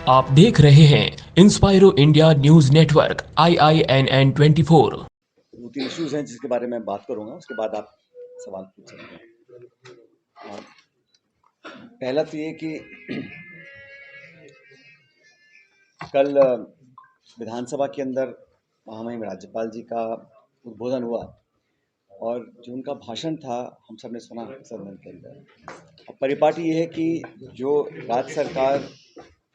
आप देख रहे हैं इंस्पायरो इंडिया न्यूज नेटवर्क IINN 24। दो तीन इश्यूज हैं जिसके बारे में बात करूंगा, उसके बाद आप सवाल पूछ सकते हैं। पहला तो ये कि कल विधानसभा के अंदर महामहिम राज्यपाल जी का उद्बोधन हुआ और जो उनका भाषण था हम सब ने सुना सदन के अंदर। अब परिपाटी ये है कि जो राज्य सरकार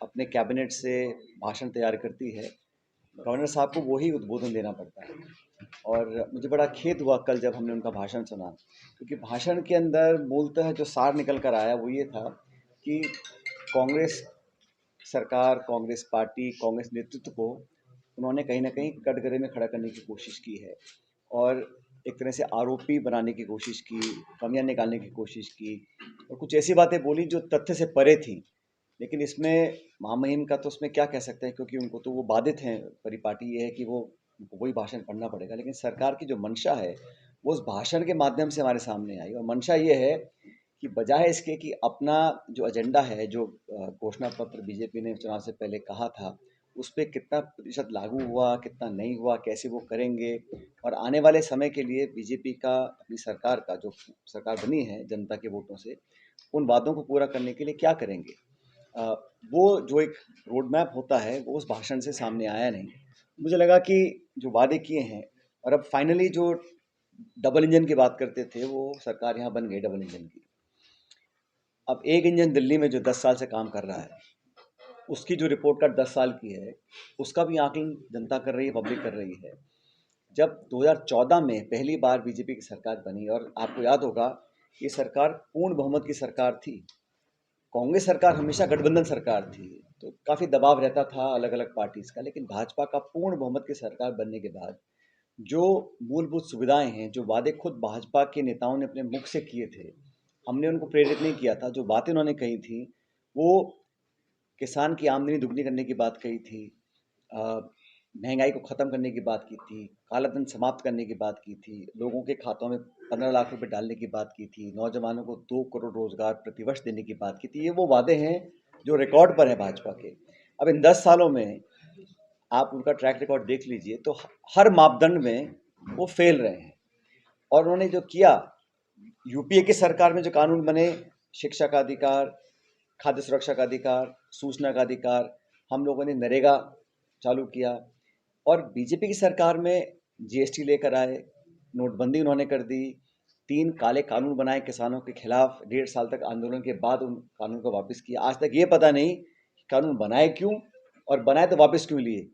अपने कैबिनेट से भाषण तैयार करती है, गवर्नर साहब को वही उद्बोधन देना पड़ता है। और मुझे बड़ा खेद हुआ कल जब हमने उनका भाषण सुना, क्योंकि भाषण के अंदर मूलतः जो सार निकल कर आया वो ये था कि कांग्रेस सरकार, कांग्रेस पार्टी, कांग्रेस नेतृत्व को उन्होंने कहीं ना कहीं कटघरे में खड़ा करने की कोशिश की है और एक तरह से आरोपी बनाने की कोशिश की, कमियां निकालने की कोशिश की और कुछ ऐसी बातें बोली जो तथ्य से परे थी। लेकिन इसमें महामहिम का तो उसमें क्या कह सकते हैं, क्योंकि उनको तो वो बाधित हैं। परिपाटी ये है कि वो उनको वही भाषण पढ़ना पड़ेगा, लेकिन सरकार की जो मंशा है वो उस भाषण के माध्यम से हमारे सामने आई। और मंशा ये है कि बजाय इसके कि अपना जो एजेंडा है, जो घोषणा पत्र बीजेपी ने चुनाव से पहले कहा था, उस पर कितना प्रतिशत लागू हुआ, कितना नहीं हुआ, कैसे वो करेंगे और आने वाले समय के लिए बीजेपी का, अपनी सरकार का, जो सरकार बनी है जनता के वोटों से, उन वादों को पूरा करने के लिए क्या करेंगे, अ, वो जो एक रोड मैप होता है वो उस भाषण से सामने आया नहीं। मुझे लगा कि जो वादे किए हैं और अब फाइनली जो डबल इंजन की बात करते थे वो सरकार यहाँ बन गई डबल इंजन की। अब एक इंजन दिल्ली में जो 10 साल से काम कर रहा है, उसकी जो रिपोर्ट कार्ड 10 साल की है, उसका भी आकलन जनता कर रही है, पब्लिक कर रही है। जब 2014 में पहली बार बीजेपी की सरकार बनी, और आपको याद होगा ये सरकार पूर्ण बहुमत की सरकार थी। कांग्रेस सरकार हमेशा गठबंधन सरकार थी, तो काफ़ी दबाव रहता था अलग अलग पार्टीज का। लेकिन भाजपा का पूर्ण बहुमत की सरकार बनने के बाद जो मूलभूत सुविधाएं हैं, जो वादे खुद भाजपा के नेताओं ने अपने मुख से किए थे, हमने उनको प्रेरित नहीं किया था, जो बातें उन्होंने कही थी, वो किसान की आमदनी दुगनी करने की बात कही थी, महंगाई को ख़त्म करने की बात की थी, काला धन समाप्त करने की बात की थी, लोगों के खातों में 15 लाख रुपए डालने की बात की थी, नौजवानों को 2 करोड़ रोजगार प्रतिवर्ष देने की बात की थी। ये वो वादे हैं जो रिकॉर्ड पर है भाजपा के। अब इन 10 सालों में आप उनका ट्रैक रिकॉर्ड देख लीजिए तो हर मापदंड में वो फेल रहे हैं। और उन्होंने जो किया, यूपीए की सरकार में जो कानून बने, शिक्षा का अधिकार, खाद्य सुरक्षा का अधिकार, सूचना का अधिकार, हम लोगों ने नरेगा चालू किया। और बीजेपी की सरकार में जीएसटी लेकर आए, नोटबंदी उन्होंने कर दी, 3 काले कानून बनाए किसानों के खिलाफ, 1.5 साल तक आंदोलन के बाद उन कानून को वापस किया। आज तक ये पता नहीं कि कानून बनाए क्यों और बनाए तो वापस क्यों लिए।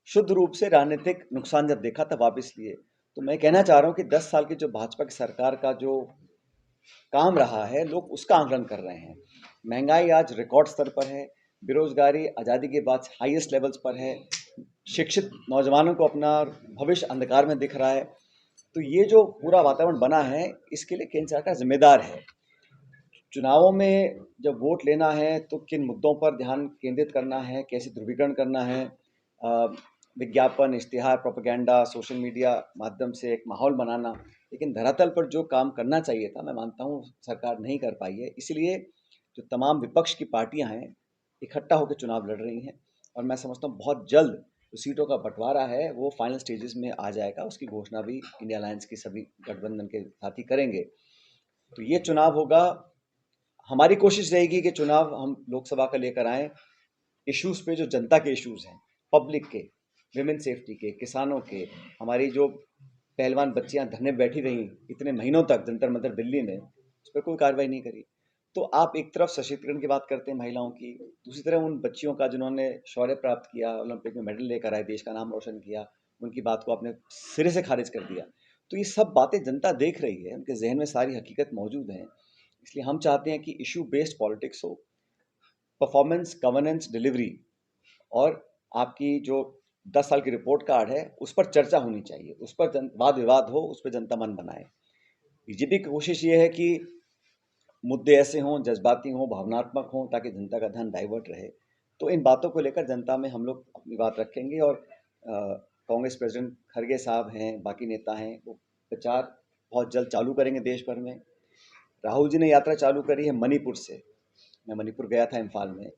शुद्ध रूप से राजनीतिक नुकसान जब देखा तब वापस लिए। तो मैं कहना चाह रहा हूँ कि 10 साल की जो भाजपा की सरकार का जो काम रहा है, लोग उसका आंकलन कर रहे हैं। महंगाई आज रिकॉर्ड स्तर पर है, बेरोजगारी आज़ादी के बाद हाईएस्ट लेवल्स पर है, शिक्षित नौजवानों को अपना भविष्य अंधकार में दिख रहा है। तो ये जो पूरा वातावरण बना है, इसके लिए केंद्र सरकार जिम्मेदार है। चुनावों में जब वोट लेना है तो किन मुद्दों पर ध्यान केंद्रित करना है, कैसे ध्रुवीकरण करना है, विज्ञापन, इश्तिहार, प्रोपेगेंडा, सोशल मीडिया माध्यम से एक माहौल बनाना। लेकिन धरातल पर जो काम करना चाहिए था, मैं मानता हूँ सरकार नहीं कर पाई है। इसलिए जो तमाम विपक्ष की पार्टियां हैं इकट्ठा होकर चुनाव लड़ रही हैं और मैं समझता हूँ बहुत जल्द जो सीटों का बंटवारा है वो फाइनल स्टेजेस में आ जाएगा। उसकी घोषणा भी इंडिया अलायंस की सभी गठबंधन के साथी करेंगे। तो ये चुनाव होगा, हमारी कोशिश रहेगी कि चुनाव हम लोकसभा का लेकर आएँ इश्यूज पे जो जनता के इश्यूज हैं, पब्लिक के, विमेन सेफ्टी के, किसानों के। हमारी जो पहलवान बच्चियां धरने बैठी रहीं इतने महीनों तक जंतर मंतर दिल्ली में, उस पर कोई कार्रवाई नहीं करी। तो आप एक तरफ सशक्तिकरण की बात करते हैं महिलाओं की, दूसरी तरफ उन बच्चियों का जिन्होंने शौर्य प्राप्त किया, ओलंपिक में मेडल लेकर आए, देश का नाम रोशन किया, उनकी बात को आपने सिरे से खारिज कर दिया। तो ये सब बातें जनता देख रही है, उनके जहन में सारी हकीकत मौजूद है। इसलिए हम चाहते हैं कि इशू बेस्ड पॉलिटिक्स हो, परफॉर्मेंस, गवर्नेंस, डिलीवरी और आपकी जो 10 साल की रिपोर्ट कार्ड है उस पर चर्चा होनी चाहिए, उस पर वाद विवाद हो, उस पर जनता मन बनाए। बीजेपी की कोशिश ये है कि मुद्दे ऐसे हों, जज्बाती हों, भावनात्मक हों, ताकि जनता का ध्यान डाइवर्ट रहे। तो इन बातों को लेकर जनता में हम लोग अपनी बात रखेंगे और कांग्रेस प्रेसिडेंट खड़गे साहब हैं, बाकी नेता हैं, वो प्रचार बहुत जल्द चालू करेंगे देश भर में। राहुल जी ने यात्रा चालू करी है मणिपुर से, मैं मणिपुर गया था, इम्फाल में।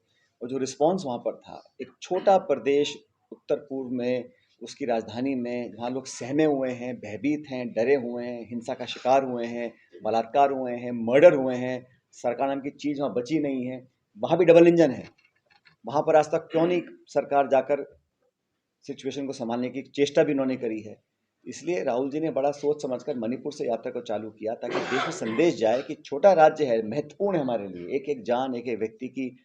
और जो रिस्पांस वहाँ पर था, एक छोटा प्रदेश उत्तर पूर्व में, उसकी राजधानी में, जहाँ लोग सहमे हुए हैं, भयभीत हैं, डरे हुए हैं, हिंसा का शिकार हुए हैं, बलात्कार हुए हैं, मर्डर हुए हैं, सरकार नाम की चीज़ वहाँ बची नहीं है, वहाँ भी डबल इंजन है। वहाँ पर आज तक क्यों नहीं सरकार जाकर सिचुएशन को संभालने की चेष्टा भी उन्होंने करी है। इसलिए राहुल जी ने बड़ा सोच समझकर मणिपुर से यात्रा को चालू किया, ताकि देश में संदेश जाए कि छोटा राज्य है, महत्वपूर्ण है हमारे लिए, एक एक जान, एक एक व्यक्ति की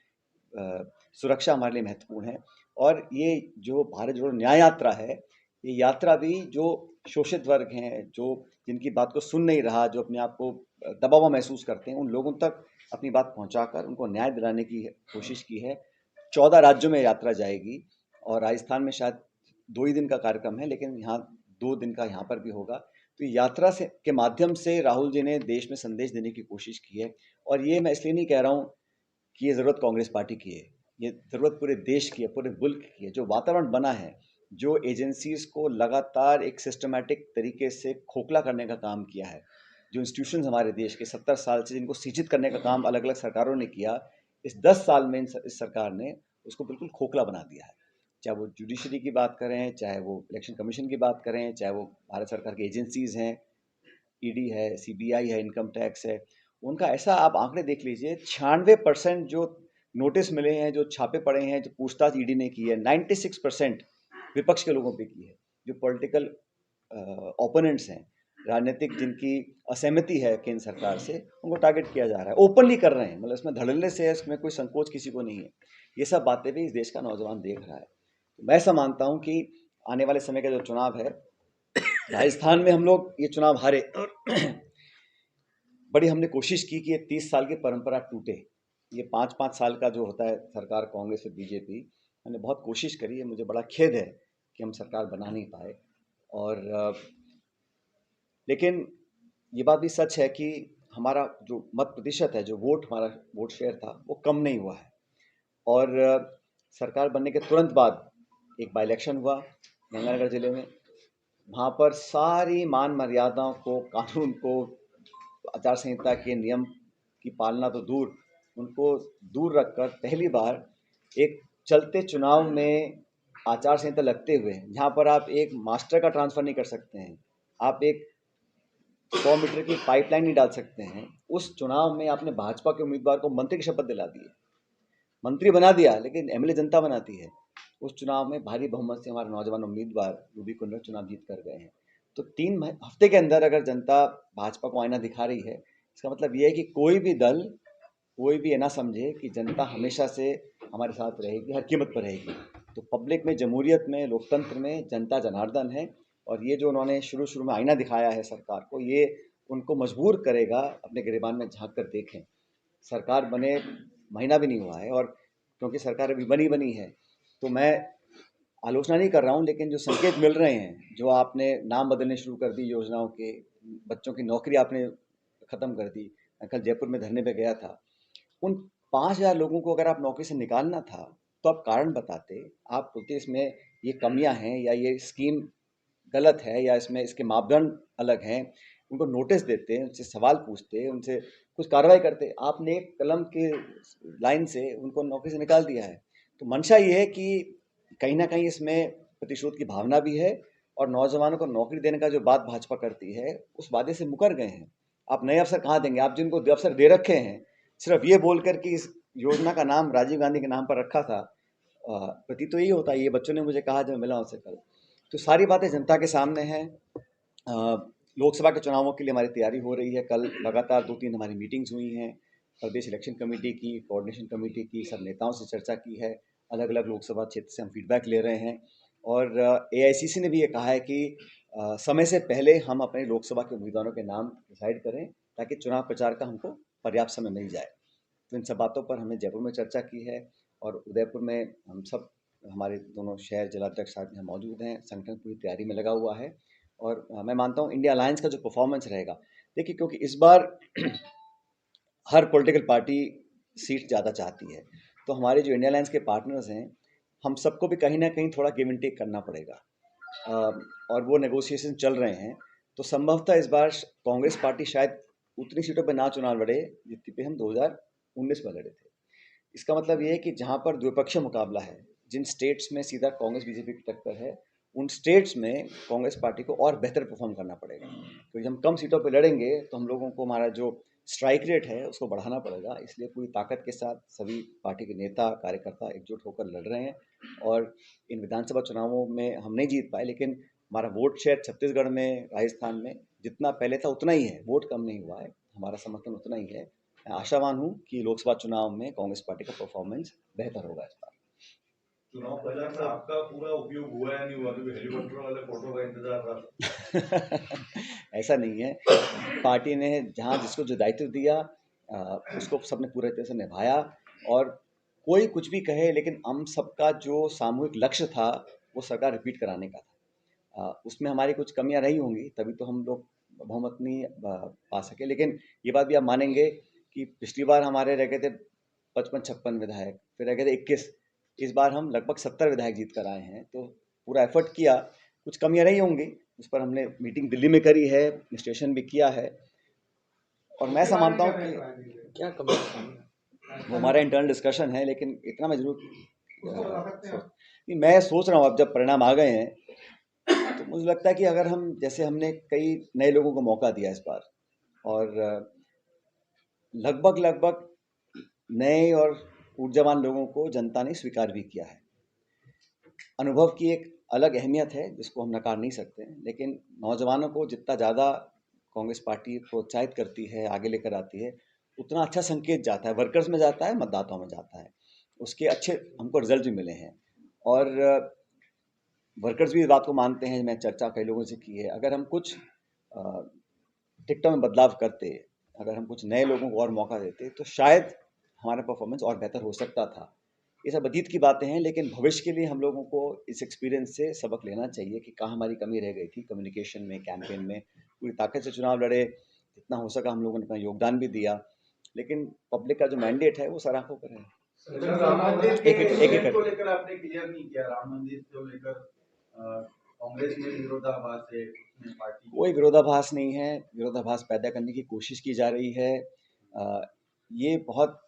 सुरक्षा हमारे लिए महत्वपूर्ण है। और ये जो भारत जोड़ो न्याय यात्रा है, ये यात्रा भी जो शोषित वर्ग हैं, जो जिनकी बात को सुन नहीं रहा, जो अपने आप को दबा हुआ महसूस करते हैं, उन लोगों तक अपनी बात पहुंचाकर उनको न्याय दिलाने की कोशिश की है। 14 राज्यों में यात्रा जाएगी और राजस्थान में शायद 2 ही दिन का कार्यक्रम है, लेकिन यहाँ 2 दिन का यहाँ पर भी होगा। तो यात्रा से के माध्यम से राहुल जी ने देश में संदेश देने की कोशिश की है। और ये मैं इसलिए नहीं कह रहा हूँ कि ये ज़रूरत कांग्रेस पार्टी की है, ये ज़रूरत पूरे देश की है, पूरे मुल्क की है। जो वातावरण बना है, जो एजेंसीज़ को लगातार एक सिस्टमैटिक तरीके से खोखला करने का काम किया है, जो इंस्टीट्यूशंस हमारे देश के 70 साल से जिनको शिक्षित करने का काम अलग अलग सरकारों ने किया, इस 10 साल में इस सरकार ने उसको बिल्कुल खोखला बना दिया है। चाहे वो जुडिशरी की बात करें, चाहे वो इलेक्शन कमीशन की बात करें, चाहे वो भारत सरकार की एजेंसीज़ हैं, ईडी है, सीबीआई है, इनकम टैक्स है, उनका ऐसा आप आंकड़े देख लीजिए, 96% जो नोटिस मिले हैं, जो छापे पड़े हैं, जो पूछताछ ईडी ने की है, 96% विपक्ष के लोगों पे की है। जो पॉलिटिकल ओपोनेंट्स हैं, राजनीतिक जिनकी असहमति है केंद्र सरकार से, उनको टारगेट किया जा रहा है, ओपनली कर रहे हैं, मतलब इसमें धड़ल्ले से है, इसमें कोई संकोच किसी को नहीं है। ये सब बातें भी इस देश का नौजवान देख रहा है। तो मैं ऐसा मानता हूँ कि आने वाले समय का जो चुनाव है, राजस्थान में हम लोग ये चुनाव हारे बड़ी हमने कोशिश की कि ये 30 साल की परंपरा टूटे। ये 5-5 साल का जो होता है सरकार कांग्रेस और बीजेपी, हमने बहुत कोशिश करी है। मुझे बड़ा खेद है कि हम सरकार बना नहीं पाए। और लेकिन ये बात भी सच है कि हमारा जो मत प्रतिशत है, जो वोट हमारा वोट शेयर था, वो कम नहीं हुआ है। और सरकार बनने के तुरंत बाद एक बाई इलेक्शन हुआ गंगानगर जिले में। वहाँ पर सारी मान मर्यादाओं को, कानून को, आचार संहिता के नियम की पालना तो दूर, उनको दूर रखकर पहली बार एक चलते चुनाव में आचार संहिता लगते हुए, जहाँ पर आप एक मास्टर का ट्रांसफर नहीं कर सकते हैं, आप एक 100 मीटर की पाइपलाइन नहीं डाल सकते हैं, उस चुनाव में आपने भाजपा के उम्मीदवार को मंत्री की शपथ दिला दी है, मंत्री बना दिया, लेकिन एमएलए जनता बनाती है। उस चुनाव में भारी बहुमत से हमारे नौजवान उम्मीदवार रूबी कुंडर चुनाव जीत कर गए हैं। तो 3 हफ्ते के अंदर अगर जनता भाजपा को आईना दिखा रही है, इसका मतलब ये है कि कोई भी दल, कोई भी ये ना समझे कि जनता हमेशा से हमारे साथ रहेगी, हर कीमत पर रहेगी। तो पब्लिक में, जमहूरियत में, लोकतंत्र में जनता जनार्दन है। और ये जो उन्होंने शुरू में आईना दिखाया है सरकार को, ये उनको मजबूर करेगा अपने गिरेबान में झांक कर देखें। सरकार बने महीना भी नहीं हुआ है, और क्योंकि सरकार अभी बनी है, तो मैं आलोचना नहीं कर रहा हूँ, लेकिन जो संकेत मिल रहे हैं, जो आपने नाम बदलने शुरू कर दी योजनाओं के, बच्चों की नौकरी आपने ख़त्म कर दी। मैं कल जयपुर में धरने पे गया था। उन 5,000 लोगों को अगर आप नौकरी से निकालना था, तो आप कारण बताते, आप बोलते इसमें ये कमियां हैं, या ये स्कीम गलत है, या इसमें इसके मापदंड अलग हैं, उनको नोटिस देते, उनसे सवाल पूछते, उनसे कुछ कार्रवाई करते। आपने एक कलम के लाइन से उनको नौकरी से निकाल दिया है। तो मंशा ये है कि कहीं ना कहीं इसमें प्रतिशोध की भावना भी है, और नौजवानों को नौकरी देने का जो बात भाजपा करती है, उस वादे से मुकर गए हैं। आप नए अवसर कहाँ देंगे? आप जिनको अवसर दे रखे हैं, सिर्फ ये बोलकर कि इस योजना का नाम राजीव गांधी के नाम पर रखा था, प्रतीत तो यही होता है। ये बच्चों ने मुझे कहा जब मिला उनसे कल। तो सारी बातें जनता के सामने हैं। लोकसभा के चुनावों के लिए हमारी तैयारी हो रही है। कल लगातार 2-3 हमारी मीटिंग्स हुई हैं, प्रदेश इलेक्शन कमेटी की, कोऑर्डिनेशन कमेटी की, सब नेताओं से चर्चा की है। अलग अलग लोकसभा क्षेत्र से हम फीडबैक ले रहे हैं। और एआईसीसी ने भी ये कहा है कि समय से पहले हम अपने लोकसभा के उम्मीदवारों के नाम डिसाइड करें, ताकि चुनाव प्रचार का हमको पर्याप्त समय मिल जाए। तो इन सब बातों पर हमने जयपुर में चर्चा की है, और उदयपुर में हम सब, हमारे दोनों शहर जिलाध्यक्ष साथ में मौजूद हैं। संगठन पूरी तैयारी में लगा हुआ है। और मैं मानता हूँ इंडिया अलायंस का जो परफॉर्मेंस रहेगा, देखिए, क्योंकि इस बार हर पॉलिटिकल पार्टी सीट ज़्यादा चाहती है, तो हमारे जो इंडिया अलायंस के पार्टनर्स हैं, हम सबको भी कहीं ना कहीं थोड़ा गिव एंड टेक करना पड़ेगा। और वो नेगोशिएशन चल रहे हैं। तो संभवतः इस बार कांग्रेस पार्टी शायद उतनी सीटों पर ना चुनाव लड़े जितनी पे हम 2019 में लड़े थे। इसका मतलब ये है कि जहाँ पर द्विपक्षीय मुकाबला है, जिन स्टेट्स में सीधा कांग्रेस बीजेपी की टक्कर है, उन स्टेट्स में कांग्रेस पार्टी को और बेहतर परफॉर्म करना पड़ेगा, क्योंकि हम कम सीटों पर लड़ेंगे तो हम लोगों को हमारा जो स्ट्राइक रेट है उसको बढ़ाना पड़ेगा। इसलिए पूरी ताकत के साथ सभी पार्टी के नेता कार्यकर्ता एकजुट होकर लड़ रहे हैं। और इन विधानसभा चुनावों में हम नहीं जीत पाए, लेकिन हमारा वोट शेयर छत्तीसगढ़ में, राजस्थान में जितना पहले था उतना ही है, वोट कम नहीं हुआ है, हमारा समर्थन उतना ही है। मैं आशावान हूँ कि लोकसभा चुनाव में कांग्रेस पार्टी का परफॉर्मेंस बेहतर होगा इस बार। चुनाव प्रचार में आपका पूरा उपयोग हुआ या नहीं हुआ, क्योंकि हेलीकॉप्टर वाले फोटो का इंतजार था। ऐसा नहीं है, पार्टी ने जहाँ जिसको जो दायित्व दिया उसको सबने पूरे तरह से निभाया। और कोई कुछ भी कहे, लेकिन हम सबका जो सामूहिक लक्ष्य था वो सरकार रिपीट कराने का था। उसमें हमारी कुछ कमियां रही होंगी, तभी तो हम लोग बहुमत नहीं पा सके। लेकिन ये बात भी आप मानेंगे कि पिछली बार हमारे रह गए थे 55-56 विधायक, फिर रह गए थे 21। इस बार हम लगभग 70 विधायक जीत कर आए हैं, तो पूरा एफर्ट किया। कुछ कमियां रही होंगी, उस पर हमने मीटिंग दिल्ली में करी है, विश्लेषण भी किया है। और मैं ऐसा मानता हूँ कि क्या कमी वो हमारा इंटरनल डिस्कशन है, लेकिन इतना मैं जरूर मैं सोच रहा हूँ अब जब परिणाम आ गए हैं तो मुझे लगता है कि अगर हम, जैसे हमने कई नए लोगों को मौका दिया इस बार, और लगभग लगभग नए और ऊर्जावान लोगों को जनता ने स्वीकार भी किया है। अनुभव की एक अलग अहमियत है जिसको हम नकार नहीं सकते, लेकिन नौजवानों को जितना ज़्यादा कांग्रेस पार्टी प्रोत्साहित करती है, आगे लेकर आती है, उतना अच्छा संकेत जाता है, वर्कर्स में जाता है, मतदाताओं में जाता है। उसके अच्छे हमको रिजल्ट भी मिले हैं। और वर्कर्स भी इस बात को मानते हैं, मैं चर्चा कई लोगों से की है, अगर हम कुछ टिकटों में बदलाव करते, अगर हम कुछ नए लोगों को और मौका देते, तो शायद हमारा परफॉर्मेंस और बेहतर हो सकता था। ये सब अतीत की बातें हैं, लेकिन भविष्य के लिए हम लोगों को इस एक्सपीरियंस से सबक लेना चाहिए कि कहाँ हमारी कमी रह गई थी। कम्युनिकेशन में, कैंपेन में पूरी ताकत से चुनाव लड़े, जितना हो सका हम लोगों ने अपना योगदान भी दिया, लेकिन पब्लिक का जो मैंडेट है वो सराहना पर है। राम मंदिर एक एक को लेकर आपने क्लियर नहीं किया, राम मंदिर को लेकर कांग्रेस में विरोधाभास है, उसमें पार्टी कोई विरोधाभास नहीं है, विरोधाभास पैदा करने की कोशिश की जा रही है। ये बहुत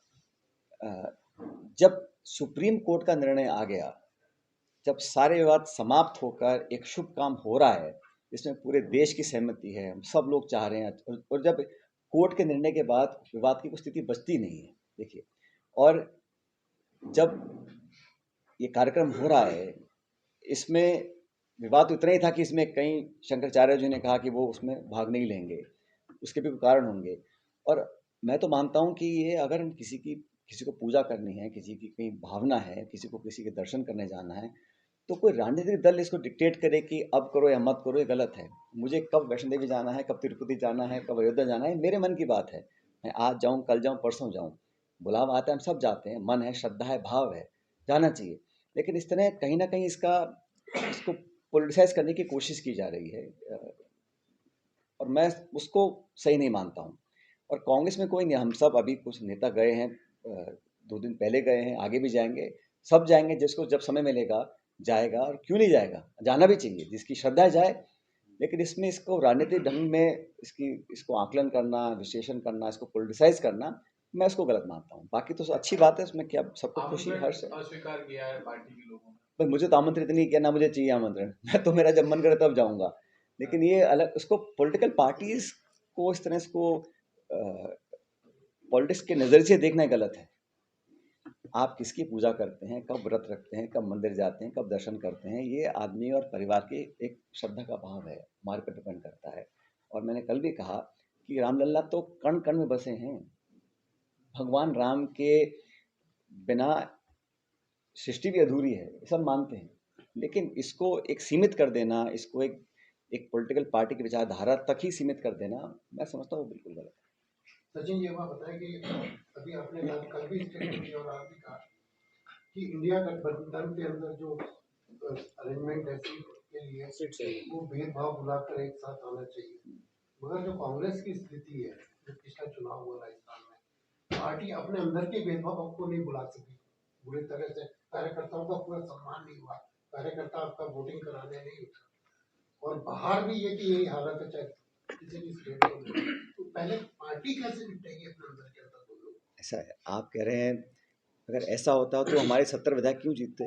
जब सुप्रीम कोर्ट का निर्णय आ गया, जब सारे विवाद समाप्त होकर एक शुभ काम हो रहा है, जिसमें पूरे देश की सहमति है, हम सब लोग चाह रहे हैं, और जब कोर्ट के निर्णय के बाद विवाद की कोई स्थिति बचती नहीं है, देखिए। और जब ये कार्यक्रम हो रहा है, इसमें विवाद तो इतना ही था कि इसमें कई शंकराचार्य जी ने कहा कि वो उसमें भाग नहीं लेंगे, उसके भी कारण होंगे। और मैं तो मानता हूँ कि ये, अगर हम किसी को पूजा करनी है, किसी की कहीं भावना है, किसी को किसी के दर्शन करने जाना है, तो कोई राजनीतिक दल इसको डिक्टेट करे कि अब करो या मत करो, ये गलत है। मुझे कब वैष्णो देवी जाना है, कब तिरुपति जाना है, कब अयोध्या जाना है, मेरे मन की बात है। मैं आज जाऊँ, कल जाऊँ, परसों जाऊँ, बुलावा आता है, हम सब जाते हैं, मन है, श्रद्धा है, भाव है, जाना चाहिए। लेकिन इस तरह कहीं ना कहीं इसको पोलिटिसाइज करने की कोशिश की जा रही है, और मैं उसको सही नहीं मानता हूँ। और कांग्रेस में कोई नहीं, हम सब अभी कुछ नेता गए हैं, 2 दिन पहले गए हैं, आगे भी जाएंगे, सब जाएंगे, जिसको जब समय मिलेगा जाएगा, और क्यों नहीं जाएगा, जाना भी चाहिए, जिसकी श्रद्धा जाए। लेकिन इसमें इसको राजनीतिक ढंग में इसको आकलन करना, विश्लेषण करना, इसको पोलिटिसाइज करना, मैं इसको गलत मानता हूँ। बाकी तो अच्छी बात है, उसमें क्या, सबको खुशी हर्ष है। अस्वीकार किया है पार्टी के लोगों ने। भाई मुझे तो आमंत्रित नहीं किया, ना मुझे चाहिए आमंत्रण, मैं तो मेरा जब मन करे तब जाऊंगा। लेकिन ये अलग, उसको पॉलिटिकल पार्टीज को इस तरह इसको पॉलिटिक्स के नज़रिए से देखना गलत है। आप किसकी पूजा करते हैं, कब व्रत रखते हैं, कब मंदिर जाते हैं, कब दर्शन करते हैं, ये आदमी और परिवार की एक श्रद्धा का भाव है, हमारे पर डिपेंड करता है। और मैंने कल भी कहा कि रामलला तो कण कण में बसे हैं। भगवान राम के बिना सृष्टि भी अधूरी है, ये सब मानते हैं। लेकिन इसको एक सीमित कर देना, इसको एक पॉलिटिकल पार्टी की विचारधारा तक ही सीमित कर देना, मैं समझता हूँ बिल्कुल गलत है। सचिन, ये बात बताएं कि अभी आपने कल भी स्टेटमेंट दिया और आज भी कहा कि इंडिया गठबंधन के अंदर जो अरेंजमेंट है सीट के लिए, वो भेदभाव भुलाकर एक साथ आना चाहिए। मगर जो कांग्रेस की स्थिति है, जो पिछला चुनाव हुआ राजस्थान में, पार्टी अपने अंदर के भेदभाव आपको नहीं भुला सकी बुरी तरह से। कार्यकर्ताओं का पूरा सम्मान नहीं हुआ, कार्यकर्ता आपका वोटिंग कराने नहीं उठा, और बाहर भी ये कि यही हालत है, चाहे किसी भी स्टेट में। तो पहले पार्टी कैसे निपटेगी अपने अंदर के अंदर? ऐसा है, आप कह रहे हैं अगर ऐसा होता तो हमारे 70 विधायक क्यों जीतते?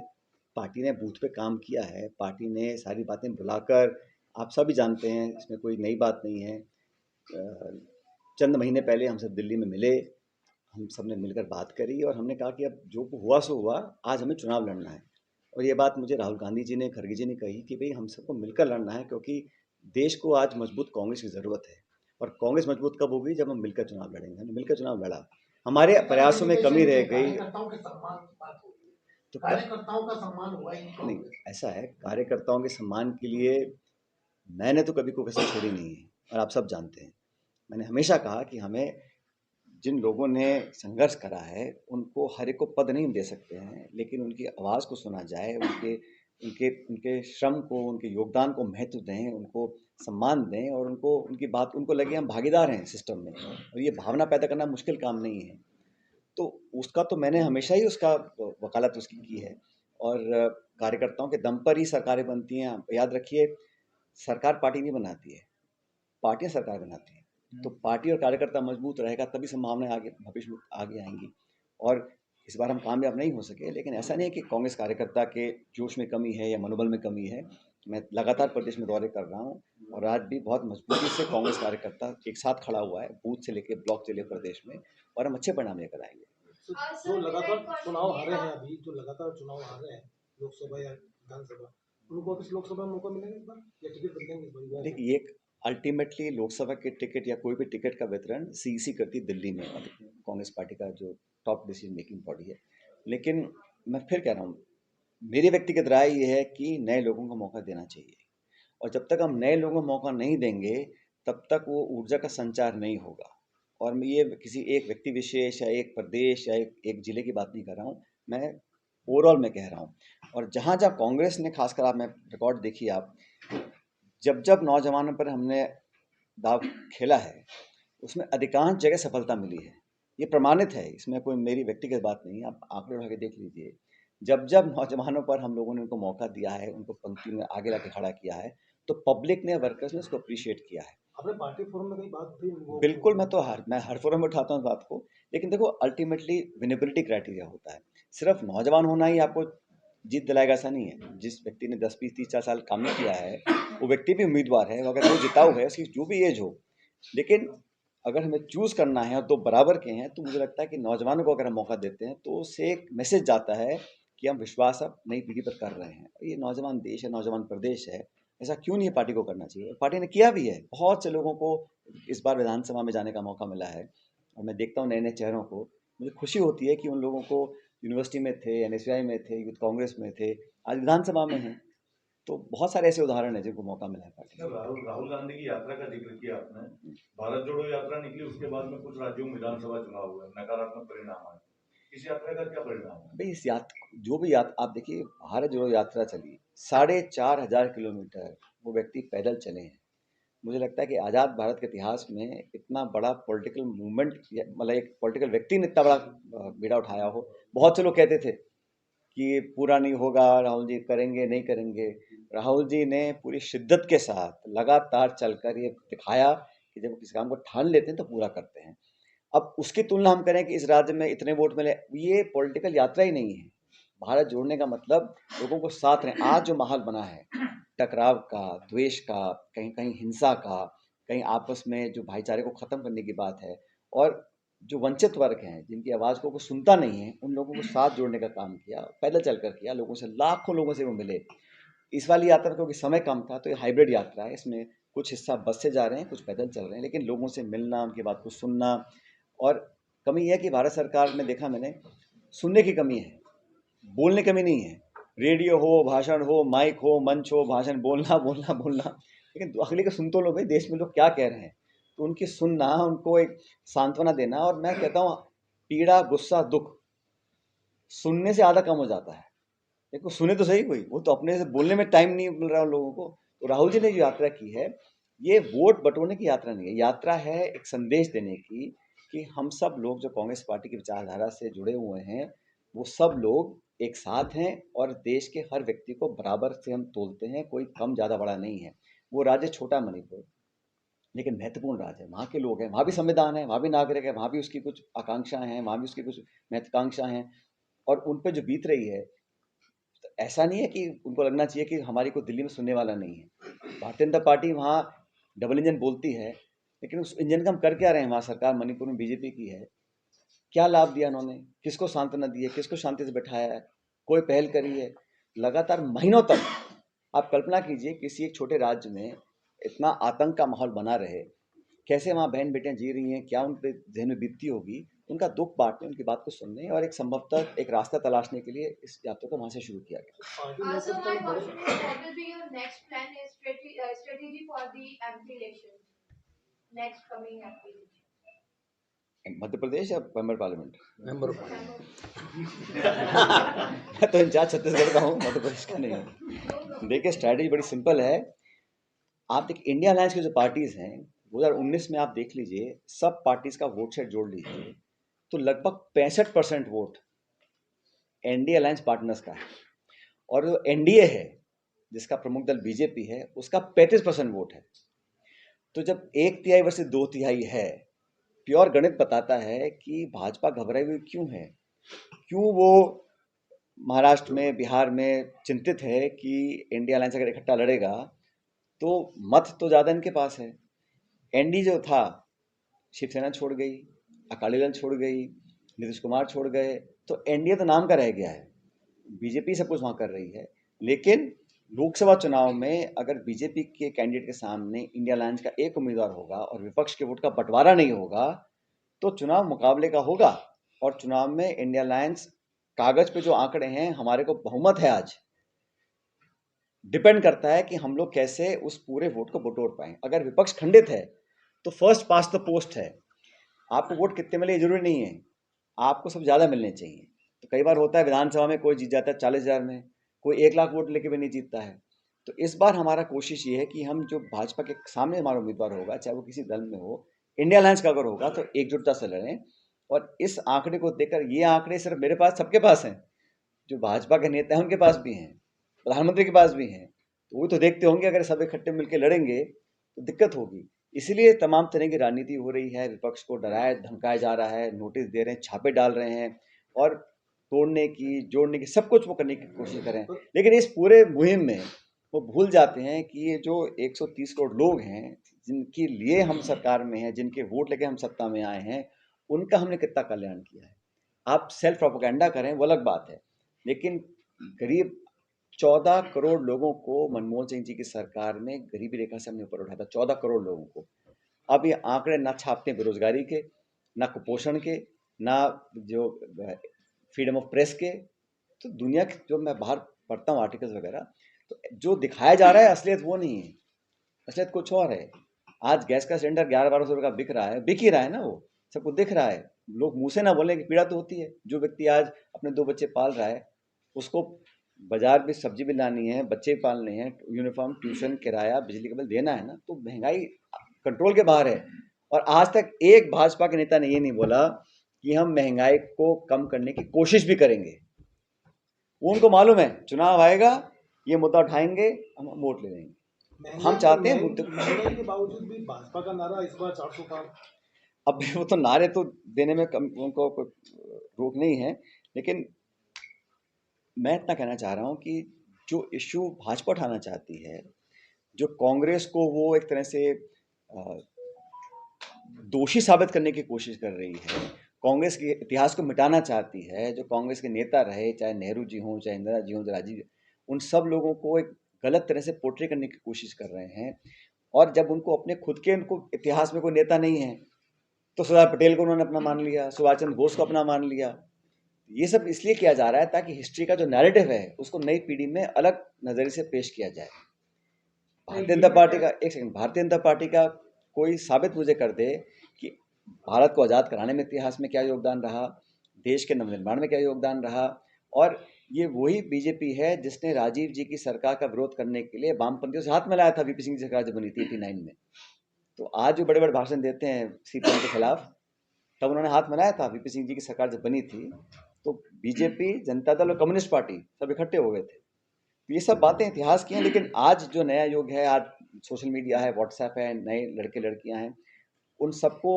पार्टी ने बूथ पे काम किया है, पार्टी ने सारी बातें बुलाकर, आप सभी जानते हैं, इसमें कोई नई बात नहीं है। चंद महीने पहले हम सब दिल्ली में मिले, हम सब ने मिलकर बात करी और हमने कहा कि अब जो हुआ सो हुआ, आज हमें चुनाव लड़ना है। और ये बात मुझे राहुल गांधी जी ने, खड़गे जी ने कही कि भाई हम सबको मिलकर लड़ना है, क्योंकि देश को आज मजबूत कांग्रेस की ज़रूरत है। और कांग्रेस मजबूत कब होगी? जब हम मिलकर चुनाव लड़ेंगे। हमने मिलकर चुनाव लड़ा, हमारे प्रयासों में कमी रह गई। कार्यकर्ताओं के सम्मान की बात हो रही है, तो कार्यकर्ताओं का सम्मान हुआ ही नहीं, कांग्रेस। ऐसा है, कार्यकर्ताओं के सम्मान के लिए मैंने तो कभी कोई कसर छोड़ी नहीं है, और आप सब जानते हैं। मैंने हमेशा कहा कि हमें, जिन लोगों ने संघर्ष करा है, उनको हर एक को पद नहीं दे सकते हैं, लेकिन उनकी आवाज़ को सुना जाए, उनके उनके उनके श्रम को, उनके योगदान को महत्व दें, उनको सम्मान दें, और उनको, उनकी बात, उनको लगे हम भागीदार हैं सिस्टम में। और ये भावना पैदा करना मुश्किल काम नहीं है। तो उसका तो मैंने हमेशा ही उसका वकालत उसकी की है। और कार्यकर्ताओं के दम पर ही सरकारें बनती हैं। याद रखिए, सरकार पार्टी नहीं बनाती है, पार्टियां सरकार बनाती हैं। तो पार्टी और कार्यकर्ता मजबूत रहेगा तभी संभावनाएं आगे भविष्य में आगे आएंगी। और इस बार हम कामयाब नहीं हो सके, लेकिन ऐसा नहीं है कि कांग्रेस कार्यकर्ता के जोश में कमी है या मनोबल में कमी है। मैं लगातार प्रदेश में दौरे कर रहा हूँ, और आज भी बहुत मजबूती से कांग्रेस कार्यकर्ता एक साथ खड़ा हुआ है, बूथ से लेकर ब्लॉक से लेकर प्रदेश में, और हम अच्छे परिणाम लेकर आएंगे। जो लगातार चुनाव हारे हैं, अभी जो लगातार चुनाव हारे हैं, लोकसभा या विधानसभा, उनको किस लोकसभा में मौका मिलेगा इस बार, या टिकट बदलेंगे इस बार? देखिए, ये अल्टीमेटली लोकसभा के टिकट या कोई भी टिकट का वितरण सीईसी करती दिल्ली में, कांग्रेस पार्टी का जो टॉप डिसीजन मेकिंग बॉडी है। लेकिन मैं फिर कह रहा हूँ, मेरी व्यक्तिगत राय ये है कि नए लोगों को मौका देना चाहिए, और जब तक हम नए लोगों को मौका नहीं देंगे, तब तक वो ऊर्जा का संचार नहीं होगा। और मैं ये किसी एक व्यक्ति विशेष या एक प्रदेश या एक जिले की बात नहीं कर रहा हूँ, मैं ओवरऑल में कह रहा हूँ। और जहाँ जहाँ कांग्रेस ने, खासकर आप, मैं रिकॉर्ड देखिए आप, जब जब नौजवानों पर हमने दाव खेला है, उसमें अधिकांश जगह सफलता मिली है। ये प्रमाणित है, इसमें कोई मेरी व्यक्तिगत बात नहीं है, आप आंकड़े उठा के देख लीजिए। जब जब नौजवानों पर हम लोगों ने उनको मौका दिया है, उनको पंक्ति में आगे लाके खड़ा किया है, तो पब्लिक ने, वर्कर्स ने उसको अप्रिशिएट किया है। अपने पार्टी फोरम में कहीं बात थी वो? बिल्कुल, मैं हर फोरम में उठाता हूँ बात को। लेकिन देखो, अल्टीमेटली विनेबिलिटी क्राइटेरिया होता है। सिर्फ नौजवान होना ही आपको जीत दिलाएगा ऐसा नहीं है। जिस व्यक्ति ने 10, 20, 30, 40 साल काम नहीं किया है, वो व्यक्ति भी उम्मीदवार है, अगर वो जिताऊ है, उसकी जो भी एज हो। लेकिन अगर हमें चूज़ करना है और दो बराबर के हैं, तो मुझे लगता है कि नौजवानों को अगर हम मौका देते हैं, तो उससे एक मैसेज जाता है कि हम विश्वास अब नई पीढ़ी पर कर रहे हैं। ये नौजवान देश है, नौजवान प्रदेश है, ऐसा क्यों नहीं है पार्टी को करना चाहिए? पार्टी ने किया भी है। बहुत से लोगों को इस बार विधानसभा में जाने का मौका मिला है, और मैं देखता हूँ नए-नए चेहरों को, मुझे खुशी होती है कि उन लोगों को, यूनिवर्सिटी में थे, एनएसयूआई में थे, यूथ कांग्रेस में थे, आज विधानसभा में हैं। तो बहुत सारे ऐसे उदाहरण हैं जिनको मौका मिला है पार्टी में। राहुल गांधी की यात्रा का जिक्र किया आपने। भारत जोड़ो यात्रा निकली, उसके बाद में कुछ राज्यों में विधानसभा चुनाव हुए, नकारात्मक परिणाम आए। इस यात्रा का क्या परिणाम है? भाई, इस जो भी आप देखिए, भारत जोड़ो यात्रा चली 4,500 किलोमीटर, वो व्यक्ति पैदल चले हैं। मुझे लगता है कि आज़ाद भारत के इतिहास में इतना बड़ा पॉलिटिकल मूवमेंट, मतलब एक पॉलिटिकल व्यक्ति ने इतना बड़ा बीड़ा उठाया हो। बहुत से लोग कहते थे कि पूरा नहीं होगा, राहुल जी करेंगे नहीं करेंगे। राहुल जी ने पूरी शिद्दत के साथ लगातार चलकर ये दिखाया कि जब किसी काम को ठान लेते हैं तो पूरा करते हैं। अब उसकी तुलना हम करें कि इस राज्य में इतने वोट मिले, ये पॉलिटिकल यात्रा ही नहीं है। भारत जोड़ने का मतलब लोगों को साथ रहें। आज जो माहौल बना है, टकराव का, द्वेष का, कहीं कहीं हिंसा का, कहीं आपस में जो भाईचारे को ख़त्म करने की बात है, और जो वंचित वर्ग हैं, जिनकी आवाज़ को कोई सुनता नहीं है, उन लोगों को साथ जोड़ने का काम किया, पैदल चलकर किया, लोगों से, लाखों लोगों से वो मिले। इस वाली यात्रा में क्योंकि समय कम था, तो ये हाइब्रिड यात्रा है। इसमें कुछ हिस्सा बस से जा रहे हैं, कुछ पैदल चल रहे हैं, लेकिन लोगों से मिलना, उनकी बात को सुनना। और कमी यह है कि भारत सरकार में देखा मैंने, सुनने की कमी है, बोलने की कमी नहीं है। रेडियो हो, भाषण हो, माइक हो, मंच हो, भाषण, बोलना बोलना बोलना, लेकिन अगले को सुन तो लो भाई, देश में लोग क्या कह रहे हैं, तो उनकी सुनना, उनको एक सांत्वना देना। और मैं कहता हूँ, पीड़ा, गुस्सा, दुख सुनने से आधा कम हो जाता है। देखो, सुने तो सही कोई, वो तो अपने से बोलने में टाइम नहीं मिल रहा उन लोगों को। तो राहुल जी ने जो यात्रा की है, ये वोट बटोरने की यात्रा नहीं है, यात्रा है एक संदेश देने की कि हम सब लोग जो कांग्रेस पार्टी की विचारधारा से जुड़े हुए हैं, वो सब लोग एक साथ हैं, और देश के हर व्यक्ति को बराबर से हम तोलते हैं, कोई कम ज़्यादा बड़ा नहीं है। वो राज्य छोटा मणिपुर, लेकिन महत्वपूर्ण राज्य है, वहाँ के लोग हैं, वहाँ भी संविधान है, वहाँ भी नागरिक है, वहाँ भी उसकी कुछ आकांक्षाएं हैं, वहाँ भी उसकी कुछ महत्वाकांक्षाएं हैं। और उन पे जो बीत रही है, तो ऐसा नहीं है कि उनको लगना चाहिए कि हमारी कोई दिल्ली में सुनने वाला नहीं है। भारतीय जनता पार्टी वहाँ डबल इंजन बोलती है, लेकिन उस इंजन का हम कर क्या रहे हैं? वहाँ सरकार मणिपुर में बीजेपी की है, क्या लाभ दिया उन्होंने? किसको सांत्वना दी है? किसको शांति से बैठाया है? कोई पहल करी है? लगातार महीनों तक आप कल्पना कीजिए किसी एक छोटे राज्य में इतना आतंक का माहौल बना रहे, कैसे वहाँ बहन बेटियां जी रही हैं, क्या उन पे जहन में बीतती होगी, उनका दुख बांटने, उनकी बात को सुनने और एक संभवतः एक रास्ता तलाशने के लिए इस यात्रा को वहाँ से शुरू किया गया। पार्टी So लोकसभा my में बड़े question is, what will be your next plan is strategy for the MP elections, next coming MP elections? Madhya Pradesh या मेंबर पार्लियामेंट? मेंबर मैं तो इंचार्ज छत्तीसगढ़ का हूँ, मध्य प्रदेश का नहीं हूँ। देखिए स्ट्रैटेजी बड़ी सिंपल है। आप देखिए इंडिया अलायंस की जो पार्टीज हैं 2019 में आप देख लीजिए, सब पार्टीज का वोट शेयर जोड़ लीजिए तो लगभग 65% वोट एनडीए अलायंस पार्टनर्स का है, और जो एनडीए है जिसका प्रमुख दल बीजेपी है उसका 35% वोट है। तो जब 1/3 वर्सेस 2/3 है, प्योर गणित बताता है कि भाजपा घबराई हुई क्यों है, क्यों वो महाराष्ट्र में, बिहार में चिंतित है कि इंडिया अलायंस अगर इकट्ठा लड़ेगा तो मत तो ज़्यादा इनके पास है। एनडी जो था, शिवसेना छोड़ गई, अकाली दल छोड़ गई, नीतीश कुमार छोड़ गए, तो एनडीए तो नाम का रह गया है। बीजेपी सब कुछ वहाँ कर रही है, लेकिन लोकसभा चुनाव में अगर बीजेपी के कैंडिडेट के सामने इंडिया अलायंस का एक उम्मीदवार होगा और विपक्ष के वोट का बंटवारा नहीं होगा तो चुनाव मुकाबले का होगा, और चुनाव में इंडिया अलायंस, कागज पे जो आंकड़े हैं, हमारे को बहुमत है आज, डिपेंड करता है कि हम लोग कैसे उस पूरे वोट को बटोर पाएं। अगर विपक्ष खंडित है तो फर्स्ट पास द पोस्ट है, आपको वोट कितने मिले जरूरी नहीं है, आपको सब ज़्यादा मिलने चाहिए। तो कई बार होता है विधानसभा में कोई जीत जाता है 40,000 में, कोई 1 लाख वोट लेके भी नहीं जीतता है। तो इस बार हमारा कोशिश ये है कि हम जो भाजपा के सामने हमारा उम्मीदवार होगा, चाहे वो किसी दल में हो, इंडिया अलायंस का अगर होगा तो एकजुटता से लड़ें। और इस आंकड़े को देखकर, ये आंकड़े सिर्फ मेरे पास, सबके पास हैं, जो भाजपा के नेता हैं उनके पास भी हैं, प्रधानमंत्री के पास भी हैं, तो वो तो देखते होंगे अगर सब इकट्ठे मिलकर लड़ेंगे तो दिक्कत होगी। इसीलिए तमाम तरह की राजनीति हो रही है, विपक्ष को डराया धमकाया जा रहा है, नोटिस दे रहे हैं, छापे डाल रहे हैं, और तोड़ने की, जोड़ने की, सब कुछ वो करने की कोशिश करें। लेकिन इस पूरे मुहिम में वो भूल जाते हैं कि ये जो 130 करोड़ लोग हैं जिनके लिए हम सरकार में हैं, जिनके वोट लेके हम सत्ता में आए हैं, उनका हमने कितना कल्याण किया है। आप सेल्फ प्रोपेगेंडा करें वो अलग बात है, लेकिन करीब 14 करोड़ लोगों को मनमोहन सिंह जी की सरकार में गरीबी रेखा से हमने ऊपर उठाया था, 14 करोड़ लोगों को। अब ये आंकड़े ना छापते हैं बेरोजगारी के, ना कुपोषण के, ना जो फ्रीडम ऑफ प्रेस के। तो दुनिया के, जो मैं बाहर पढ़ता हूँ आर्टिकल्स वगैरह, तो जो दिखाया जा रहा है असलियत वो नहीं है, असलियत कुछ और है। आज गैस का सिलेंडर 1100-1200 रुपये का बिक रहा है, बिक ही रहा है ना, वो सबको दिख रहा है। लोग मुंह से ना बोले कि पीड़ा तो होती है। जो व्यक्ति आज अपने 2 बच्चे पाल रहा है, उसको बाजार भी सब्जी भी लानी है, बच्चे भी पालने हैं, यूनिफॉर्म, ट्यूशन, किराया, बिजली का बिल देना है ना, तो महंगाई कंट्रोल के बाहर है। और आज तक एक भाजपा के नेता ने ये नहीं बोला कि हम महंगाई को कम करने की कोशिश भी करेंगे। वो उनको मालूम है चुनाव आएगा, ये मुद्दा उठाएंगे, हम वोट ले लेंगे। हम चाहते हैं मुद्दे, महंगाई के बावजूद भी भाजपा का नारा इस बार 400 पार। अब वो तो नारे तो देने में उनको कोई रोक नहीं है, लेकिन मैं इतना कहना चाह रहा हूँ कि जो इशू भाजपा उठाना चाहती है, जो कांग्रेस को वो एक तरह से दोषी साबित करने की कोशिश कर रही है, कांग्रेस के इतिहास को मिटाना चाहती है, जो कांग्रेस के नेता रहे, चाहे नेहरू जी हों, चाहे इंदिरा जी हों, चाहे राजीव, उन सब लोगों को एक गलत तरह से पोर्ट्रे करने की कोशिश कर रहे हैं। और जब उनको अपने खुद के, उनको इतिहास में कोई नेता नहीं है, तो सरदार पटेल को उन्होंने अपना मान लिया, सुभाष चंद्र बोस को अपना मान लिया। ये सब इसलिए किया जा रहा है ताकि हिस्ट्री का जो नैरेटिव है उसको नई पीढ़ी में अलग नज़रिए से पेश किया जाए। भारतीय जनता पार्टी का, एक सेकंड, भारतीय जनता पार्टी का कोई साबित मुझे कर दे कि भारत को आज़ाद कराने में इतिहास में क्या योगदान रहा, देश के नवनिर्माण में क्या योगदान रहा। और ये वही बीजेपी है जिसने राजीव जी की सरकार का विरोध करने के लिए वामपंथियों से हाथ मिलाया था, वीपी सिंह की सरकार जब बनी थी 89 में। तो आज जो बड़े बड़े भाषण देते हैं सीपीएम के खिलाफ, तब उन्होंने हाथ मिलाया था, वीपी सिंह जी की सरकार जब बनी थी तो बीजेपी, जनता दल और कम्युनिस्ट पार्टी सब इकट्ठे हो गए थे। तो ये सब बातें इतिहास की हैं, लेकिन आज जो नया युग है, आज सोशल मीडिया है, व्हाट्सएप है, नए लड़के लड़कियां हैं, उन सबको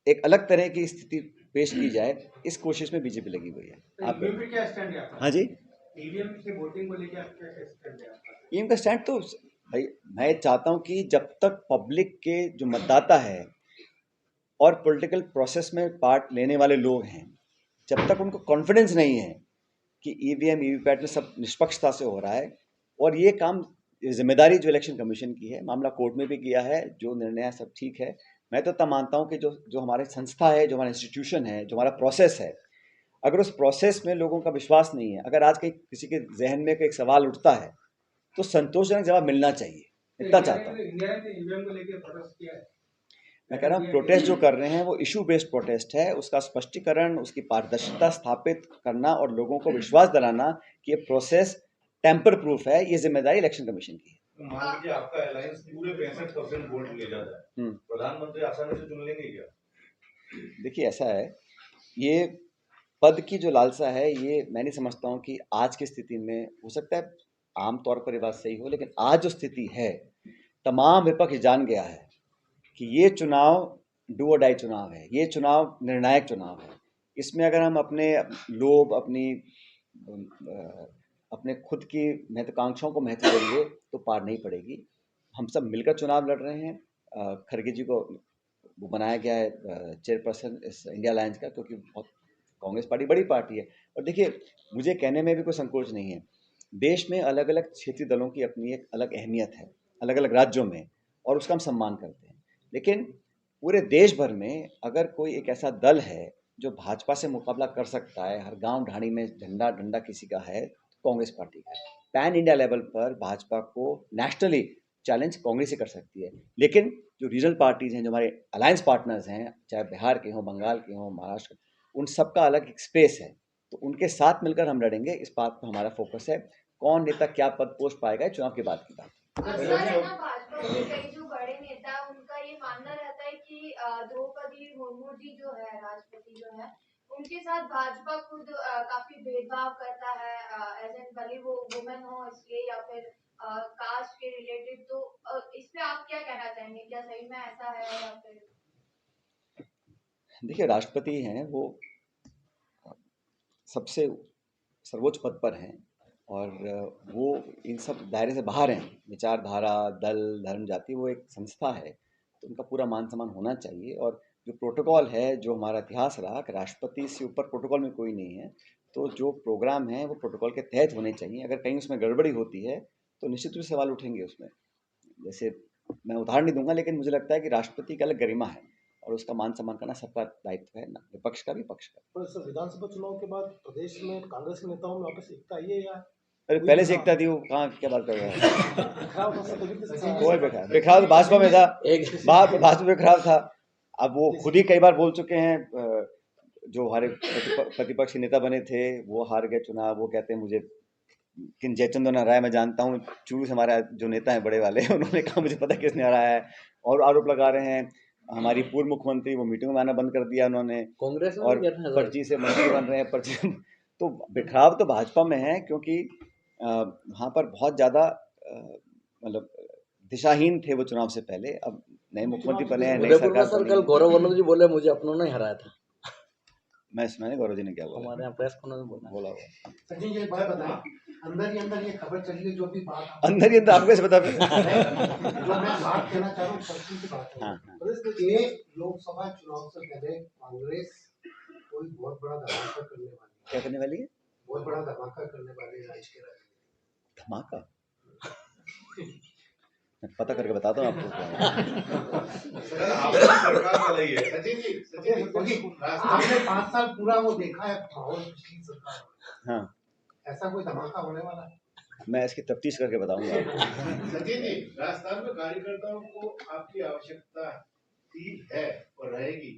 एक अलग तरह की स्थिति पेश की जाए, इस कोशिश में बीजेपी लगी हुई है। आप ईवीएम पे क्या स्टैंड है आपका? हाँ जी, ईवीएम की वोटिंग को लेकर आपका क्या स्टैंड है आपका? ईवीएम का स्टैंड तो भाई मैं चाहता हूं कि जब तक पब्लिक के जो मतदाता है और पॉलिटिकल प्रोसेस में पार्ट लेने वाले लोग हैं, जब तक उनको कॉन्फिडेंस नहीं है कि ईवीएम ईवीपैट में सब निष्पक्षता से हो रहा है, और ये काम जिम्मेदारी जो इलेक्शन कमीशन की है, मामला कोर्ट में भी किया है, जो निर्णय है सब ठीक है। मैं तो तब मानता हूँ कि जो जो हमारी संस्था है, जो हमारा इंस्टीट्यूशन है, जो हमारा प्रोसेस है, अगर उस प्रोसेस में लोगों का विश्वास नहीं है, अगर आज कहीं किसी के जहन में कोई एक सवाल उठता है, तो संतोषजनक जवाब मिलना चाहिए। इतना चाहता हूँ। इंडिया ने ईवीएम को लेकर प्रोटेस्ट किया है। मैं कह रहा हूँ प्रोटेस्ट जो कर रहे हैं वो इशू बेस्ड प्रोटेस्ट है, उसका स्पष्टीकरण, उसकी पारदर्शिता स्थापित करना और लोगों को विश्वास दिलाना कि ये प्रोसेस टेम्पर प्रूफ है, ये जिम्मेदारी इलेक्शन कमीशन की है। तो मान लीजिए आपका अलायंस पूरे 65% वोट ले जाता है, प्रधानमंत्री आसानी से चुन लेंगे क्या? देखिए ऐसा है, ये पद की जो लालसा है, ये मैं नहीं समझता हूँ कि आज की स्थिति में, हो सकता है आमतौर पर ये बात सही हो, लेकिन आज जो स्थिति है, तमाम विपक्ष जान गया है कि ये चुनाव डू और डाई चुनाव है, ये चुनाव निर्णायक चुनाव है। इसमें अगर हम अपने लोभ, अपने खुद की महत्वाकांक्षाओं को महत्व देंगे तो पार नहीं पड़ेगी। हम सब मिलकर चुनाव लड़ रहे हैं। खड़गे जी को वो बनाया गया है चेयरपर्सन इस इंडिया अलायंस का, क्योंकि बहुत कांग्रेस पार्टी बड़ी पार्टी है। और देखिए, मुझे कहने में भी कोई संकोच नहीं है, देश में अलग अलग क्षेत्रीय दलों की अपनी एक अलग अहमियत है, अलग अलग राज्यों में, और उसका हम सम्मान करते हैं। लेकिन पूरे देश भर में अगर कोई एक ऐसा दल है जो भाजपा से मुकाबला कर सकता है, हर गांव ढाणी में झंडा डंडा किसी का है, तो कांग्रेस पार्टी का है। पैन इंडिया लेवल पर भाजपा को नेशनली चैलेंज कांग्रेस ही कर सकती है। लेकिन जो रीजनल पार्टीज हैं, जो हमारे अलायंस पार्टनर्स हैं, चाहे बिहार के हों, बंगाल के हों, महाराष्ट्र, उन सबका अलग एक स्पेस है, तो उनके साथ मिलकर हम लड़ेंगे। इस बात पर हमारा फोकस है। कौन नेता क्या पद पोस्ट पाएगा, चुनाव के बाद की बात। अक्सर है ना, भाजपा के कई जो बड़े नेता हैं, उनका ये मानना रहता है कि द्रौपदी मुर्मू जी जो है, राष्ट्रपति जो है, उनके साथ भाजपा खुद काफी भेदभाव करता है, एज एन भले वो वुमेन हो इसलिए, या फिर कास्ट के रिलेटेड। तो इस पे आप क्या कहना चाहेंगे, क्या सही में ऐसा है या फिर? देखिए, राष्ट्रपति हैं, वो सबसे सर्वोच्च पद पर हैं, और वो इन सब दायरे से बाहर हैं। विचारधारा, दल, धर्म, जाति, वो एक संस्था है, तो उनका पूरा मान सम्मान होना चाहिए। और जो प्रोटोकॉल है, जो हमारा इतिहास रहा कि राष्ट्रपति से ऊपर प्रोटोकॉल में कोई नहीं है, तो जो प्रोग्राम है वो प्रोटोकॉल के तहत होने चाहिए। अगर कहीं उसमें गड़बड़ी होती है तो निश्चित रूप से सवाल उठेंगे उसमें। जैसे मैं उदाहरण नहीं दूंगा, लेकिन मुझे लगता है कि राष्ट्रपति की अलग गरिमा है, और उसका मान सम्मान करना सबका दायित्व है, ना विपक्ष का भी, पक्ष का। पर सर, विधानसभा चुनाव के बाद प्रदेश में कांग्रेस के नेताओं में वापस एकता आई है या अरे पहले से एकता थी, वो कहाँ क्या बात कर रहा है? बिखराव था? सर, कभी कोई बिखराव तो भाजपा में था, भाजपा में बिखराव था। अब वो खुद ही कई बार बोल चुके हैं, जो हमारे प्रतिपक्ष के नेता बने थे वो हार गए चुनाव। वो कहते हैं मुझे किन जयचंद्र राय मैं जानता हूँ, चूरू से हमारा जो नेता है बड़े वाले, उन्होंने कहा मुझे पता किसने हराया है। और आरोप लगा रहे हैं हमारी पूर्व मुख्यमंत्री, वो मीटिंग में आना बंद कर दिया उन्होंने, कांग्रेस में और पर्ची से मंत्री बन रहे हैं, पर्ची। तो बिखराव तो भाजपा में है, क्योंकि वहाँ पर बहुत ज़्यादा मतलब दिशाहीन थे वो चुनाव से पहले। अब नए मुख्यमंत्री बने हैं, नई उदयपुर में सरकार सर बनी कल है। गौरव वल्लभ जी बोले मुझे अपनों ने हराया था। मैं सुना नहीं गौरव जी ने क्या बोला, हमारे यहाँ प्रेस कॉन्फ्रेंस में बोला हुआ सचिन जी, एक बात बताएं, अंदर ही अंदर ये खबर चली है, जो भी बात अंदर ही अंदर आपको कैसे पता? जो मैं बात कहना चाह रहा हूँ, सचिन की बात है। हाँ, ये लोकसभा चुनाव से पहले कांग्रेस कोई बहुत बड़ा धमाका करने वाली है। क्या करने वाली है? बहुत बड़ा धमाका करने वाली है राज्य के राजनीति। धमाका? मैं पता करके बताता हूँ आपको क्या सरकार वाला ही है। सचिन जी, क्योंकि आपने 5 साल पूरा वो देखा है माहौल पिछली सरकार में। हाँ, ऐसा कोई धमाका होने वाला है? मैं इसकी तफ्तीश करके बताऊंगा आपको। सचिन जी, राजस्थान में कार्यकर्ताओं को आपकी आवश्यकता थी, है और रहेगी।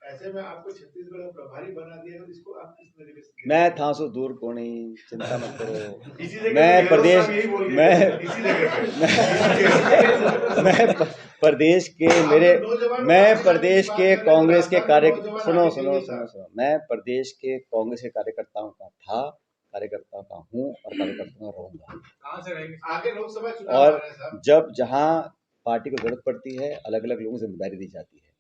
ऐसे में आपको छत्तीसगढ़ में प्रभारी बना दिया, तो इसको आप किस तरीके से? मैं था सो दूर को नहीं, चिंता मत करो। इसी जगह मैं पे प्रदेश साहब यही बोल मैं रहे थे, इसी जगह पे। मैं प्रदेश के मेरे मैं प्रदेश के कांग्रेस के सुनो, मैं प्रदेश के कांग्रेस के कार्यकर्ताओं का था, कार्यकर्ताओं का हूँ और कार्यकर्ताओं का रहूंगा। कहाँ से रहेंगे? आगे लोकसभा चुनाव और आ रहे हैं साहब। जब जहाँ पार्टी को जरूरत पड़ती है, अलग अलग लोगों को जिम्मेदारी दी जाती है।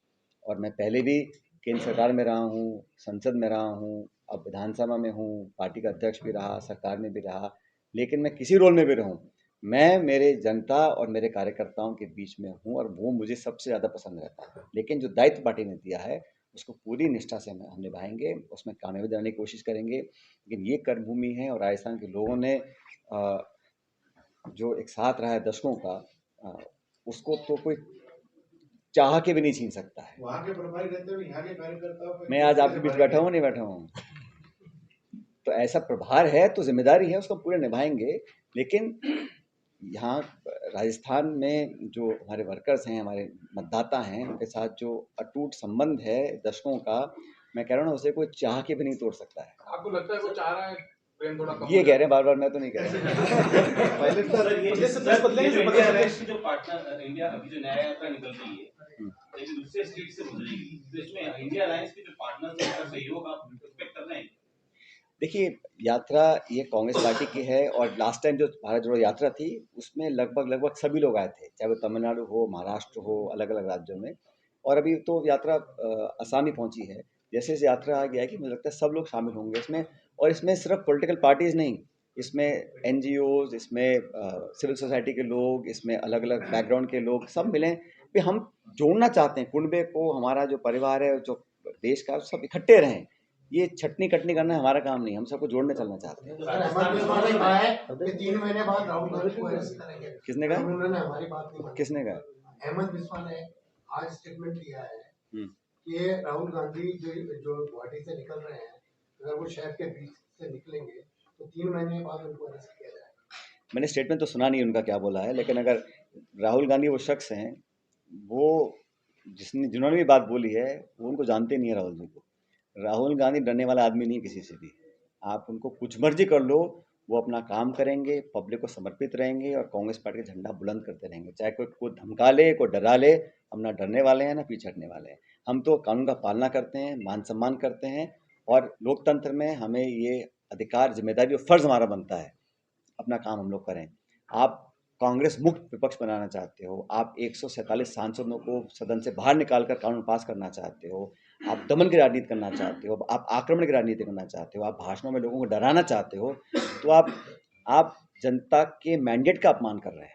और मैं पहले भी केंद्र सरकार में रहा हूँ, संसद में रहा हूँ, अब विधानसभा में हूँ, पार्टी का अध्यक्ष भी रहा, सरकार में भी रहा, लेकिन मैं किसी रोल में भी रहूँ, मैं मेरे जनता और मेरे कार्यकर्ताओं के बीच में हूँ और वो मुझे सबसे ज़्यादा पसंद रहता है। लेकिन जो दायित्व पार्टी ने दिया है उसको पूरी निष्ठा से हम निभाएंगे, उसमें कामयाबी दिलाने की कोशिश करेंगे। लेकिन ये कर्मभूमि है और राजस्थान के लोगों ने जो एक साथ रहा है दशकों का, उसको तो कोई चाह के भी नहीं छीन सकता है। वहाँ के प्रभारी रहते हुए यहाँ के कार्यकर्ताओं को मैं आज आपके बीच बैठा हूँ, नहीं बैठा हूँ, तो ऐसा प्रभार है तो जिम्मेदारी है, उसको पूरे निभाएंगे। लेकिन यहाँ राजस्थान में जो हमारे वर्कर्स हैं, हमारे मतदाता हैं, उनके साथ जो अटूट संबंध है दशकों का, मैं कह रहा हूँ ना, उसे कोई चाह के भी नहीं तोड़ सकता है। आपको लगता है वो चाह रहा है प्रेम थोड़ा कम ये कह रहे हैं बार-बार, मैं तो नहीं कह रहा। पहले सर, ये प्रदेश से बदलेंगे जो तो इंडिया बदलेंगे। अलायंस की जो पार्टनर इंडिया अभी जो न्याय यात्रा निकल रही है, लेकिन दूसरे स्टेट से गुजरेगी, तो इसमें इंडिया अलायंस के जो पार्टनर हैं उनका सहयोग आप एक्सपेक्ट कर रहे हैं? देखिए, यात्रा ये कांग्रेस पार्टी की है और लास्ट टाइम जो भारत जोड़ो यात्रा थी उसमें लगभग सभी लोग आए थे, चाहे वो तमिलनाडु हो, महाराष्ट्र हो, अलग-अलग राज्यों में। और अभी तो यात्रा असम ही पहुंची है। जैसे जैसे यात्रा आ गया है कि मुझे लगता है सब लोग शामिल होंगे इसमें, और इसमें सिर्फ पॉलिटिकल पार्टीज नहीं, इसमें एनजीओज, इसमें सिविल सोसाइटी के लोग, इसमें अलग-अलग बैकग्राउंड के लोग सब मिलें। भी हम जोड़ना चाहते हैं कुनबे को, हमारा जो परिवार है, जो देश का, सब इकट्ठे रहें। ये छटनी कटनी करना हमारा काम नहीं, हम सबको जोड़ने चलना चाहते हैं। अहमद विस्वा ने कहा है कि 3 महीने बाद राहुल गांधी को अरेस्ट करेंगे। किसने कहा? उन्होंने हमारी बात नहीं मानी। किसने कहा? अहमद विस्वा ने आज स्टेटमेंट दिया है हम्म। कि राहुल गांधी जो गुवाहाटी से निकल रहे हैं, अगर वो शहर के बीच से निकलेंगे तो 3 महीने बाद उनको अरेस्ट किया जाएगा। मैंने स्टेटमेंट तो सुना नहीं उनका क्या बोला है, लेकिन अगर राहुल गांधी वो शख्स हैं, वो जिन्होंने भी बात बोली है वो उनको जानते नहीं है राहुल जी को। राहुल गांधी डरने वाला आदमी नहीं किसी से भी। आप उनको कुछ मर्जी कर लो, वो अपना काम करेंगे, पब्लिक को समर्पित रहेंगे और कांग्रेस पार्टी का झंडा बुलंद करते रहेंगे। चाहे कोई धमका ले, कोई डरा ले, हम ना डरने वाले हैं ना पीछे हटने वाले हैं। हम तो कानून का पालना करते हैं, मान सम्मान करते हैं, और लोकतंत्र में हमें ये अधिकार, जिम्मेदारी और फर्ज हमारा बनता है अपना काम हम लोग करें। आप कांग्रेस मुक्त विपक्ष बनाना चाहते हो, आप 147 सांसदों को सदन से बाहर निकालकर कानून पास करना चाहते हो, आप दमन की राजनीति करना चाहते हो, आप आक्रमण की राजनीति करना चाहते हो, आप भाषणों में लोगों को डराना चाहते हो, तो आप जनता के मैंडेट का अपमान कर रहे हैं।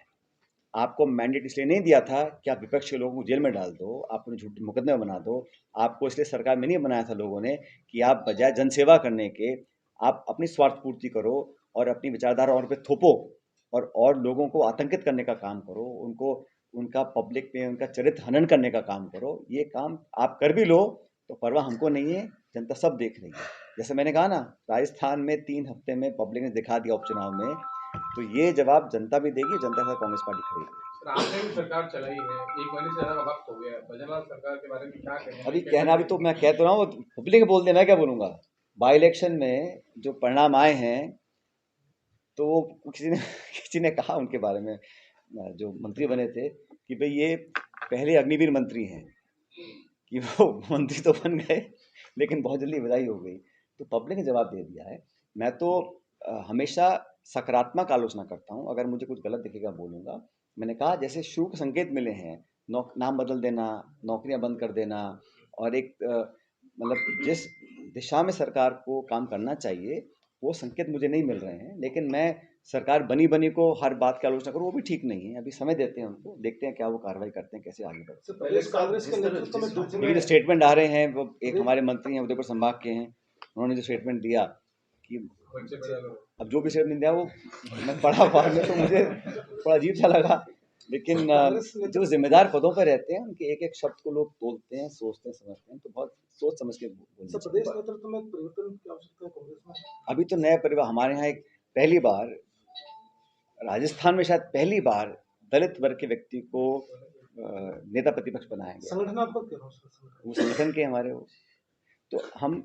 आपको मैंडेट इसलिए नहीं दिया था कि आप विपक्ष के लोगों को जेल में डाल दो, आप उन्हें झूठे मुकदमे बना दो। आपको इसलिए सरकार में नहीं बनाया था लोगों ने कि आप बजाय जनसेवा करने के आप अपनी स्वार्थ पूर्ति करो और अपनी विचारधारा और पे थोपो और लोगों को आतंकित करने का काम करो, उनको उनका पब्लिक में उनका चरित्र हनन करने का काम करो। ये काम आप कर भी लो तो परवाह हमको नहीं है, जनता सब देख रही है। जैसे मैंने कहा ना, राजस्थान में 3 हफ्ते में पब्लिक ने दिखा दिया उपचुनाव में, तो ये जवाब जनता भी देगी, जनता के साथ कांग्रेस पार्टी खड़ी है। आपने भी सरकार चलाई है, 1 महीने से ज्यादा वक्त हो गया है, भजनलाल सरकार के बारे में क्या कहें? अभी कहना भी तो मैं कह तो रहा हूँ, पब्लिक बोल दे, मैं क्या बोलूँगा। बाई इलेक्शन में जो परिणाम आए हैं, तो किसी ने कहा उनके बारे में, जो मंत्री बने थे, कि भाई ये पहले अग्निवीर मंत्री हैं, कि वो मंत्री तो बन गए लेकिन बहुत जल्दी विदाई हो गई। तो पब्लिक ने जवाब दे दिया है। मैं तो हमेशा सकारात्मक आलोचना करता हूँ, अगर मुझे कुछ गलत दिखेगा बोलूँगा। मैंने कहा जैसे शुरू के संकेत मिले हैं, नाम बदल देना, नौकरियां बंद कर देना, और एक मतलब जिस दिशा में सरकार को काम करना चाहिए वो संकेत मुझे नहीं मिल रहे हैं। लेकिन मैं सरकार बनी को हर बात की आलोचना करूँ, वो भी ठीक नहीं है। अभी समय देते हैं उनको, देखते हैं क्या वो कार्रवाई करते हैं, कैसे आगे बढ़ते हैं। प्रदेश कांग्रेस के नेतृत्व में दुख ये जो स्टेटमेंट आ रहे हैं, वो एक हमारे मंत्री हैं उदयपुर संभाग के हैं, उन्होंने जो स्टेटमेंट दिया कि अब जो भी स्टेटमेंट दिया वो मैं पढ़ा बाद में तो मुझे थोड़ा अजीब सा लगा। लेकिन जो जिम्मेदार पदों पर रहते हैं उनके एक एक शब्द को लोग तोलते हैं, सोचते हैं, समझते हैं, तो बहुत सोच समझ के बोलना प्रदेश चाहिए। नेतृत्व में परिवर्तन की आवश्यकता है कांग्रेस में। अभी तो नया परिवार हमारे यहाँ, एक पहली बार राजस्थान में, शायद पहली बार दलित वर्ग के व्यक्ति को नेता प्रतिपक्ष बनाया गया। संगठनात्मक कह रहा हूँ, वो संगठन के हमारे वो, तो हम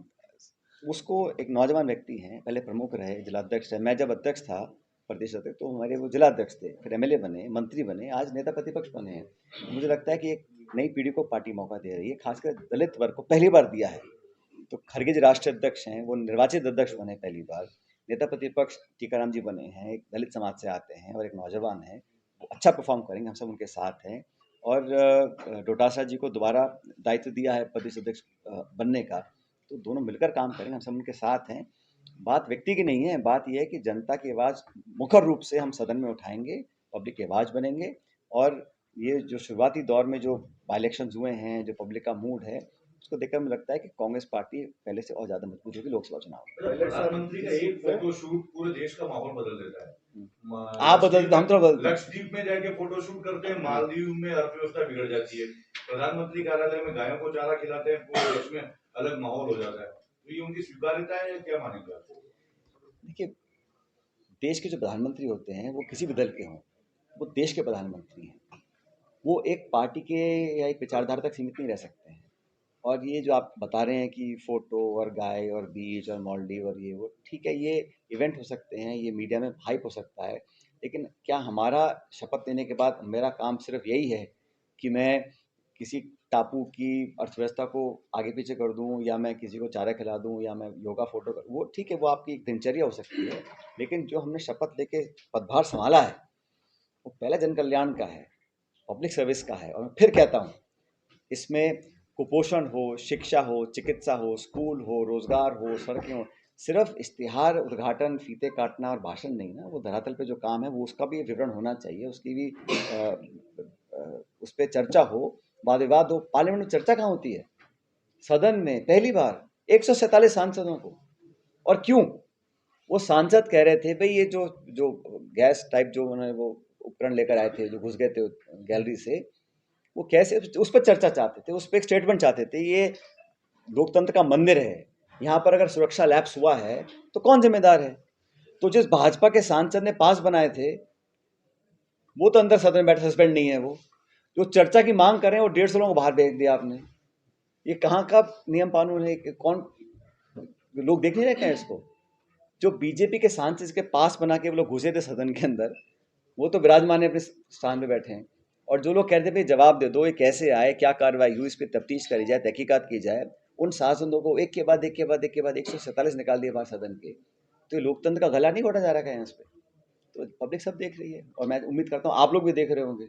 उसको, एक नौजवान व्यक्ति हैं, पहले प्रमुख रहे, जिलाध्यक्ष रहे। मैं जब अध्यक्ष था, प्रदेश अध्यक्ष, तो हमारे वो जिलाध्यक्ष थे, फिर एमएलए बने, मंत्री बने, आज नेता प्रतिपक्ष बने हैं। मुझे लगता है कि एक नई पीढ़ी को पार्टी मौका दे रही है, खासकर दलित वर्ग को पहली बार दिया है। तो खरगे जी राष्ट्रीय अध्यक्ष हैं, वो निर्वाचित अध्यक्ष बने पहली बार। नेता प्रतिपक्ष टीकाराम जी बने हैं, एक दलित समाज से आते हैं और एक नौजवान है, वो अच्छा परफॉर्म करेंगे, हम सब उनके साथ हैं। और डोटासरा जी को दोबारा दायित्व दिया है प्रदेश अध्यक्ष बनने का, तो दोनों मिलकर काम करेंगे, हम सब उनके साथ हैं। बात व्यक्ति की नहीं है, बात यह है कि जनता की आवाज़ मुखर रूप से हम सदन में उठाएंगे, पब्लिक की आवाज़ बनेंगे। और ये जो शुरुआती दौर में जो बाई इलेक्शन हुए हैं, जो पब्लिक का मूड है, उसको देखकर मुझे लगता है कि कांग्रेस पार्टी पहले से और ज़्यादा मजबूत होगी लोकसभा चुनाव में। प्रधानमंत्री का एक फोटो शूट पूरे देश का माहौल बदल देता है। आप बदलते, हम तो बदलते। लक्षद्वीप में जाके फोटो शूट करते हैं, मालदीव में अर्थव्यवस्था बिगड़ जाती है, प्रधानमंत्री कार्यालय में गायों को चारा खिलाते हैं, पूरे देश में अलग माहौल हो जाता है। तो ये उनकी स्वीकार्यता है या क्या मानेंगे आप? देखिए, देश के जो प्रधानमंत्री होते हैं वो किसी भी दल के हों, वो देश के प्रधानमंत्री हैं। वो एक पार्टी के या एक विचारधारा तक सीमित नहीं रह सकते हैं। और ये जो आप बता रहे हैं कि फ़ोटो और गाय और बीच और मालदीव और ये वो, ठीक है, ये इवेंट हो सकते हैं, ये मीडिया में हाइप हो सकता है, लेकिन क्या हमारा शपथ लेने के बाद मेरा काम सिर्फ यही है कि मैं किसी टापू की अर्थव्यवस्था को आगे पीछे कर दूं, या मैं किसी को चारा खिला दूं, या मैं योगा फोटो कर, वो ठीक है, वो आपकी एक दिनचर्या हो सकती है, लेकिन जो हमने शपथ लेके पदभार संभाला है वो पहला जन कल्याण का है, पब्लिक सर्विस का है। और मैं फिर कहता हूँ, इसमें कुपोषण हो, शिक्षा हो, चिकित्सा हो, स्कूल हो, रोजगार हो, सड़कें हो, सिर्फ इश्तिहार, उद्घाटन, फीते काटना और भाषण नहीं ना, वो धरातल पे जो काम है वो उसका भी विवरण होना चाहिए, उसकी भी उस पर चर्चा हो, वाद विवाद हो। पार्लियामेंट में चर्चा कहाँ होती है? सदन में पहली बार 147 सांसदों को। और क्यों? वो सांसद कह रहे थे भाई ये जो जो गैस टाइप जो उन्होंने वो उपकरण लेकर आए थे, जो घुस गए थे गैलरी से, वो कैसे, उस पर चर्चा चाहते थे, उस पर एक स्टेटमेंट चाहते थे। ये लोकतंत्र का मंदिर है, यहाँ पर अगर सुरक्षा लैप्स हुआ है तो कौन जिम्मेदार है? तो जिस भाजपा के सांसद ने पास बनाए थे वो तो अंदर सदन में बैठे, सस्पेंड नहीं है। वो जो चर्चा की मांग कर रहे हैं वो 150 लोगों को बाहर भेज दिया आपने। ये कहाँ का नियम कानून है? कौन लोग देख नहीं रहे हैं इसको? जो बीजेपी के सांसद के पास बना के वो लोग घुसे थे सदन के अंदर, वो तो विराजमान है, अपने स्थान पे बैठे हैं। और जो लोग कहते थे जवाब दे दो, ये कैसे आए, क्या कार्रवाई हुई, इस पर तफ्तीश करी जाए, तहकीकात की जाए, उन सांसदों को एक के बाद एक के बाद एक के बाद 147 निकाल दिए बाहर सदन के। तो ये लोकतंत्र का गला नहीं घोटा जा रहा है यहाँ पे? तो पब्लिक सब देख रही है, और मैं उम्मीद करता हूँ आप लोग भी देख रहे होंगे।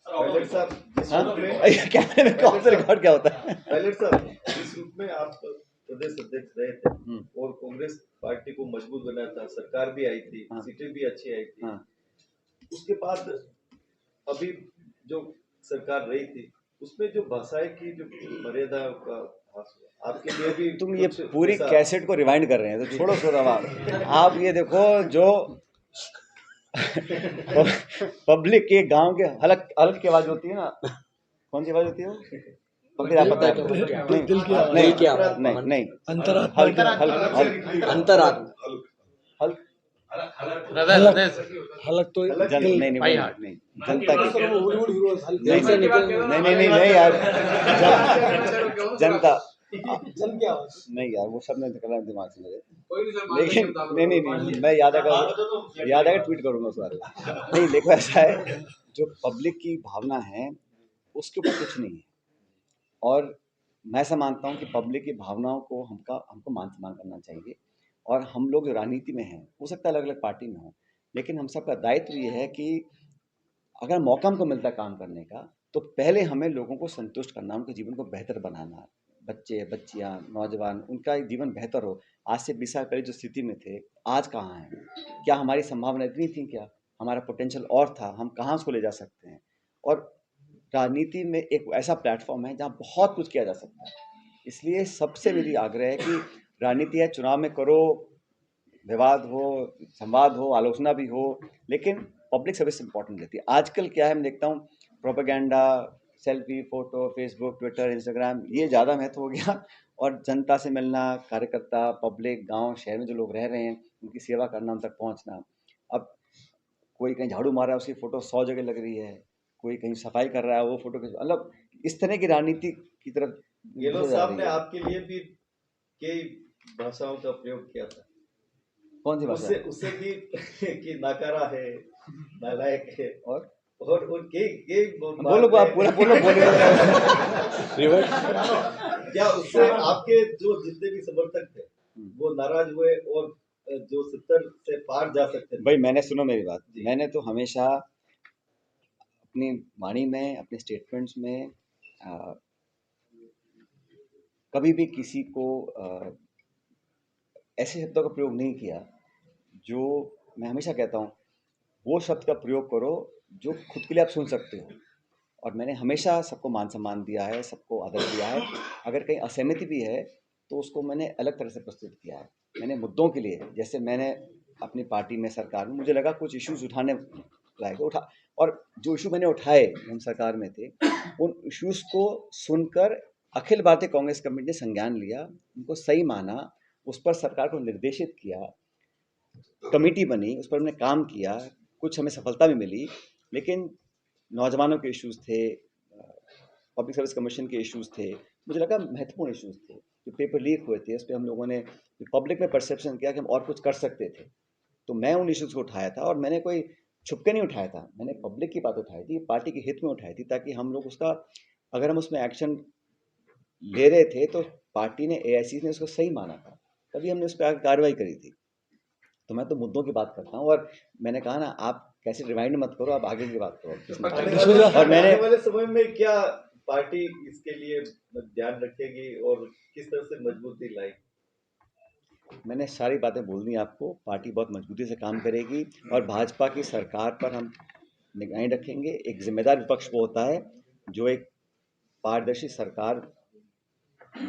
पायलट साहब, जिस हाँ? रूप में कैमरे में कौन सा रिकॉर्ड क्या होता है? पायलट साहब, जिस रूप में आप प्रदेश अध्यक्ष रहे थे और कांग्रेस पार्टी को मजबूत बनाया था, सरकार भी आई थी, हाँ। सीटें भी अच्छी आई थी, हाँ। उसके बाद अभी जो सरकार रही थी उसमें जो भाषाएं की जो मर्यादा का ह्रास हुआ, आपके लिए भी तुम ये कुछ पूरी ऐसा- कैसेट को रिवाइंड कर रहे हैं, तो छोड़ो छोड़ो। आप ये देखो, जो पब्लिक के गांव के हलक हलक की आवाज होती है ना, कौन सी आवाज होती है वो? पब्लिक आप पता है? दिल की आवाज। नहीं दिल की आवाज। नहीं नहीं, अंतरात्मा हल्क की हल्क हल्क अंतरात्मा। हल्क हलक तो जन नहीं नहीं नहीं जनता की नहीं नहीं नहीं नहीं यार, जनता जन की आवाज नहीं यार, वो सब ने निकला दिमाग से मेरे। कोई नहीं सर, लेकिन नहीं, मैं याद आकर ट्वीट करूंगा उस बारे में। नहीं देखो, ऐसा है, जो पब्लिक की भावना है उसके ऊपर कुछ नहीं है। और मैं ऐसा मानता हूँ कि पब्लिक की भावनाओं को हमको मान सम्मान करना चाहिए। और हम लोग जो राजनीति में हैं, हो सकता है अलग अलग पार्टी में हों, लेकिन हम सबका दायित्व ये है कि अगर मौका हमको मिलता है काम करने का, तो पहले हमें लोगों को संतुष्ट करना, उनके जीवन को बेहतर बनाना। बच्चे, बच्चियाँ, नौजवान, उनका जीवन बेहतर हो। आज से 20 साल पहले जो स्थिति में थे, आज कहाँ हैं? क्या हमारी संभावना इतनी थी? क्या हमारा पोटेंशियल और था? हम कहाँ उसको ले जा सकते हैं? और राजनीति में एक ऐसा प्लेटफॉर्म है जहाँ बहुत कुछ किया जा सकता है। इसलिए सबसे मेरी आग्रह है कि राजनीति है, चुनाव में करो, विवाद हो, संवाद हो, आलोचना भी हो, लेकिन पब्लिक सर्विस इंपॉर्टेंट रहती है। आजकल क्या है, मैं देखता हूँ propaganda, selfie, photo, Facebook, Twitter, Instagram, ये ज़्यादा महत्व हो गया। और जनता से मिलना, कार्यकर्ता, पब्लिक, गांव शहर में जो लोग रह रहे हैं उनकी सेवा करना, उन तक पहुंचना। अब कोई कहीं झाड़ू मारा है, उसकी फ़ोटो 100 जगह लग रही है, कोई कहीं सफाई कर रहा है, वो फोटो, मतलब इस तरह की राजनीति की तरफ गेहलोत साहब ने आपके लिए भी कई भाषाओं का प्रयोग किया था। कौन सी भाषा? उससे कि नाकारा है, नालायक है, और बोलो आप पूरा बोलो क्या उससे आपके जो जितने भी समर्थक थे वो नाराज हुए और जो 70 से पार जा सकते थे? भाई मैंने, सुनो मेरी बात, मैंने तो हमेशा अपनी वाणी में, अपने स्टेटमेंट्स में कभी भी किसी को ऐसे शब्दों का प्रयोग नहीं किया जो, मैं हमेशा कहता हूँ, वो शब्द का प्रयोग करो जो खुद के लिए आप सुन सकते हो। और मैंने हमेशा सबको मान सम्मान दिया है, सबको आदर दिया है। अगर कहीं असहमति भी है तो उसको मैंने अलग तरह से प्रस्तुत किया है। मैंने मुद्दों के लिए, जैसे मैंने अपनी पार्टी में, सरकार में, मुझे लगा कुछ इश्यूज उठाने लायक उठा, और जो इशू मैंने उठाए, हम सरकार में थे, उन इश्यूज को सुनकर अखिल भारतीय कांग्रेस कमेटी ने संज्ञान लिया, उनको सही माना, उस पर सरकार को निर्देशित किया, कमेटी बनी, उस पर हमने काम किया, कुछ हमें सफलता भी मिली। लेकिन नौजवानों के इश्यूज थे, पब्लिक सर्विस कमीशन के इश्यूज थे, मुझे लगा महत्वपूर्ण इश्यूज थे। जो पेपर लीक हुए थे, उस पर हम लोगों ने पब्लिक में परसेप्शन किया कि हम और कुछ कर सकते थे, तो मैं उन इश्यूज को उठाया था। और मैंने कोई छुप के नहीं उठाया था, मैंने पब्लिक की बात उठाई थी, पार्टी के हित में उठाई थी, ताकि हम लोग उसका, अगर हम उसमें एक्शन ले रहे थे तो पार्टी ने, एआईसी ने उसको सही माना था, तभी हमने उस पर कार्रवाई करी थी। तो मैं तो मुद्दों की बात करता हूँ, और मैंने कहा ना, आप कैसे रिमाइंड मत करो, आप आगे की बात करो। और मैंने आने वाले समय में क्या पार्टी इसके लिए ध्यान रखेगी और किस तरह से मजबूती लाएगी? मैंने सारी बातें बोल दी आपको। पार्टी बहुत मजबूती से काम करेगी और भाजपा की सरकार पर हम निगाहें रखेंगे। एक जिम्मेदार विपक्ष वो होता है जो एक पारदर्शी सरकार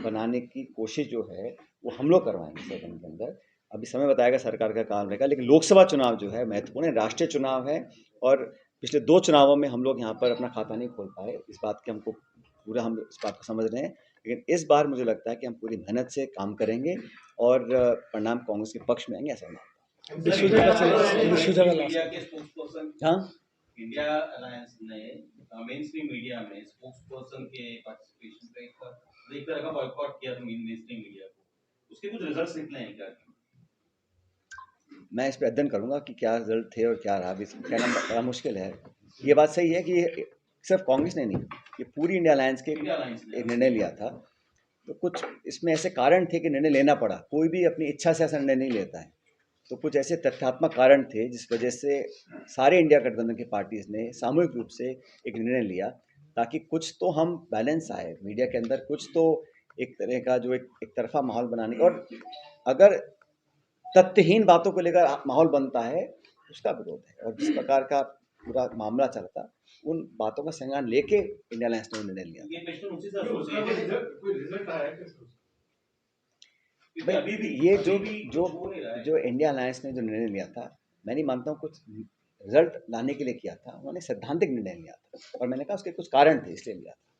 बनाने की कोशिश जो है वो हम लोग करवाएंगे सदन के अंदर। अभी समय बताएगा सरकार का काम रहेगा, लेकिन लोकसभा चुनाव जो है महत्वपूर्ण है, राष्ट्रीय चुनाव है, और पिछले 2 चुनावों में हम लोग यहाँ पर अपना खाता नहीं खोल पाए। इस बात के हमको पूरा, हम इस बात को समझ रहे हैं, लेकिन इस बार मुझे लगता है कि हम पूरी मेहनत से काम करेंगे और परिणाम कांग्रेस के पक्ष में आएंगे, ऐसा इंडिया के स्पोक्सपर्सन, हाँ, इंडिया अलायंस ने मेन स्ट्रीम मीडिया में स्पोक्सपर्सन के पार्टिसिपेशन पे एक तरह का बॉयकॉट किया था मेन स्ट्रीम मीडिया को, उसके कुछ रिजल्ट्स निकले हैं क्या? मैं इस पर अध्ययन करूंगा कि क्या रिजल्ट थे और क्या रहा। इसको कहना बड़ा मुश्किल है। ये बात सही है कि सिर्फ कांग्रेस ने नहीं, ये पूरी इंडिया अलायंस के एक निर्णय लिया था। तो कुछ इसमें ऐसे कारण थे कि निर्णय लेना पड़ा। कोई भी अपनी इच्छा से ऐसा निर्णय नहीं लेता है। तो कुछ ऐसे तथ्यात्मक कारण थे जिस वजह से सारे इंडिया गठबंधन की पार्टीज ने सामूहिक रूप से एक निर्णय लिया, ताकि कुछ तो हम बैलेंस आए मीडिया के अंदर, कुछ तो एक तरह का जो एक तरफा माहौल बनाने का, और अगर तथ्यहीन बातों को लेकर माहौल बनता है उसका विरोध है। और जिस प्रकार का पूरा मामला चलता, उन बातों का संज्ञान लेके इंडिया अलायंस ने निर्णय लिया। ये क्वेश्चन उसी से कोई रिजल्ट आया है क्या? अभी भी ये जो इंडिया अलायंस ने जो निर्णय लिया था, मैं नहीं मानता हूँ कुछ रिजल्ट लाने के लिए किया था। उन्होंने सैद्धांतिक निर्णय लिया था, और मैंने कहा उसके कुछ कारण थे, इसलिए लिया था।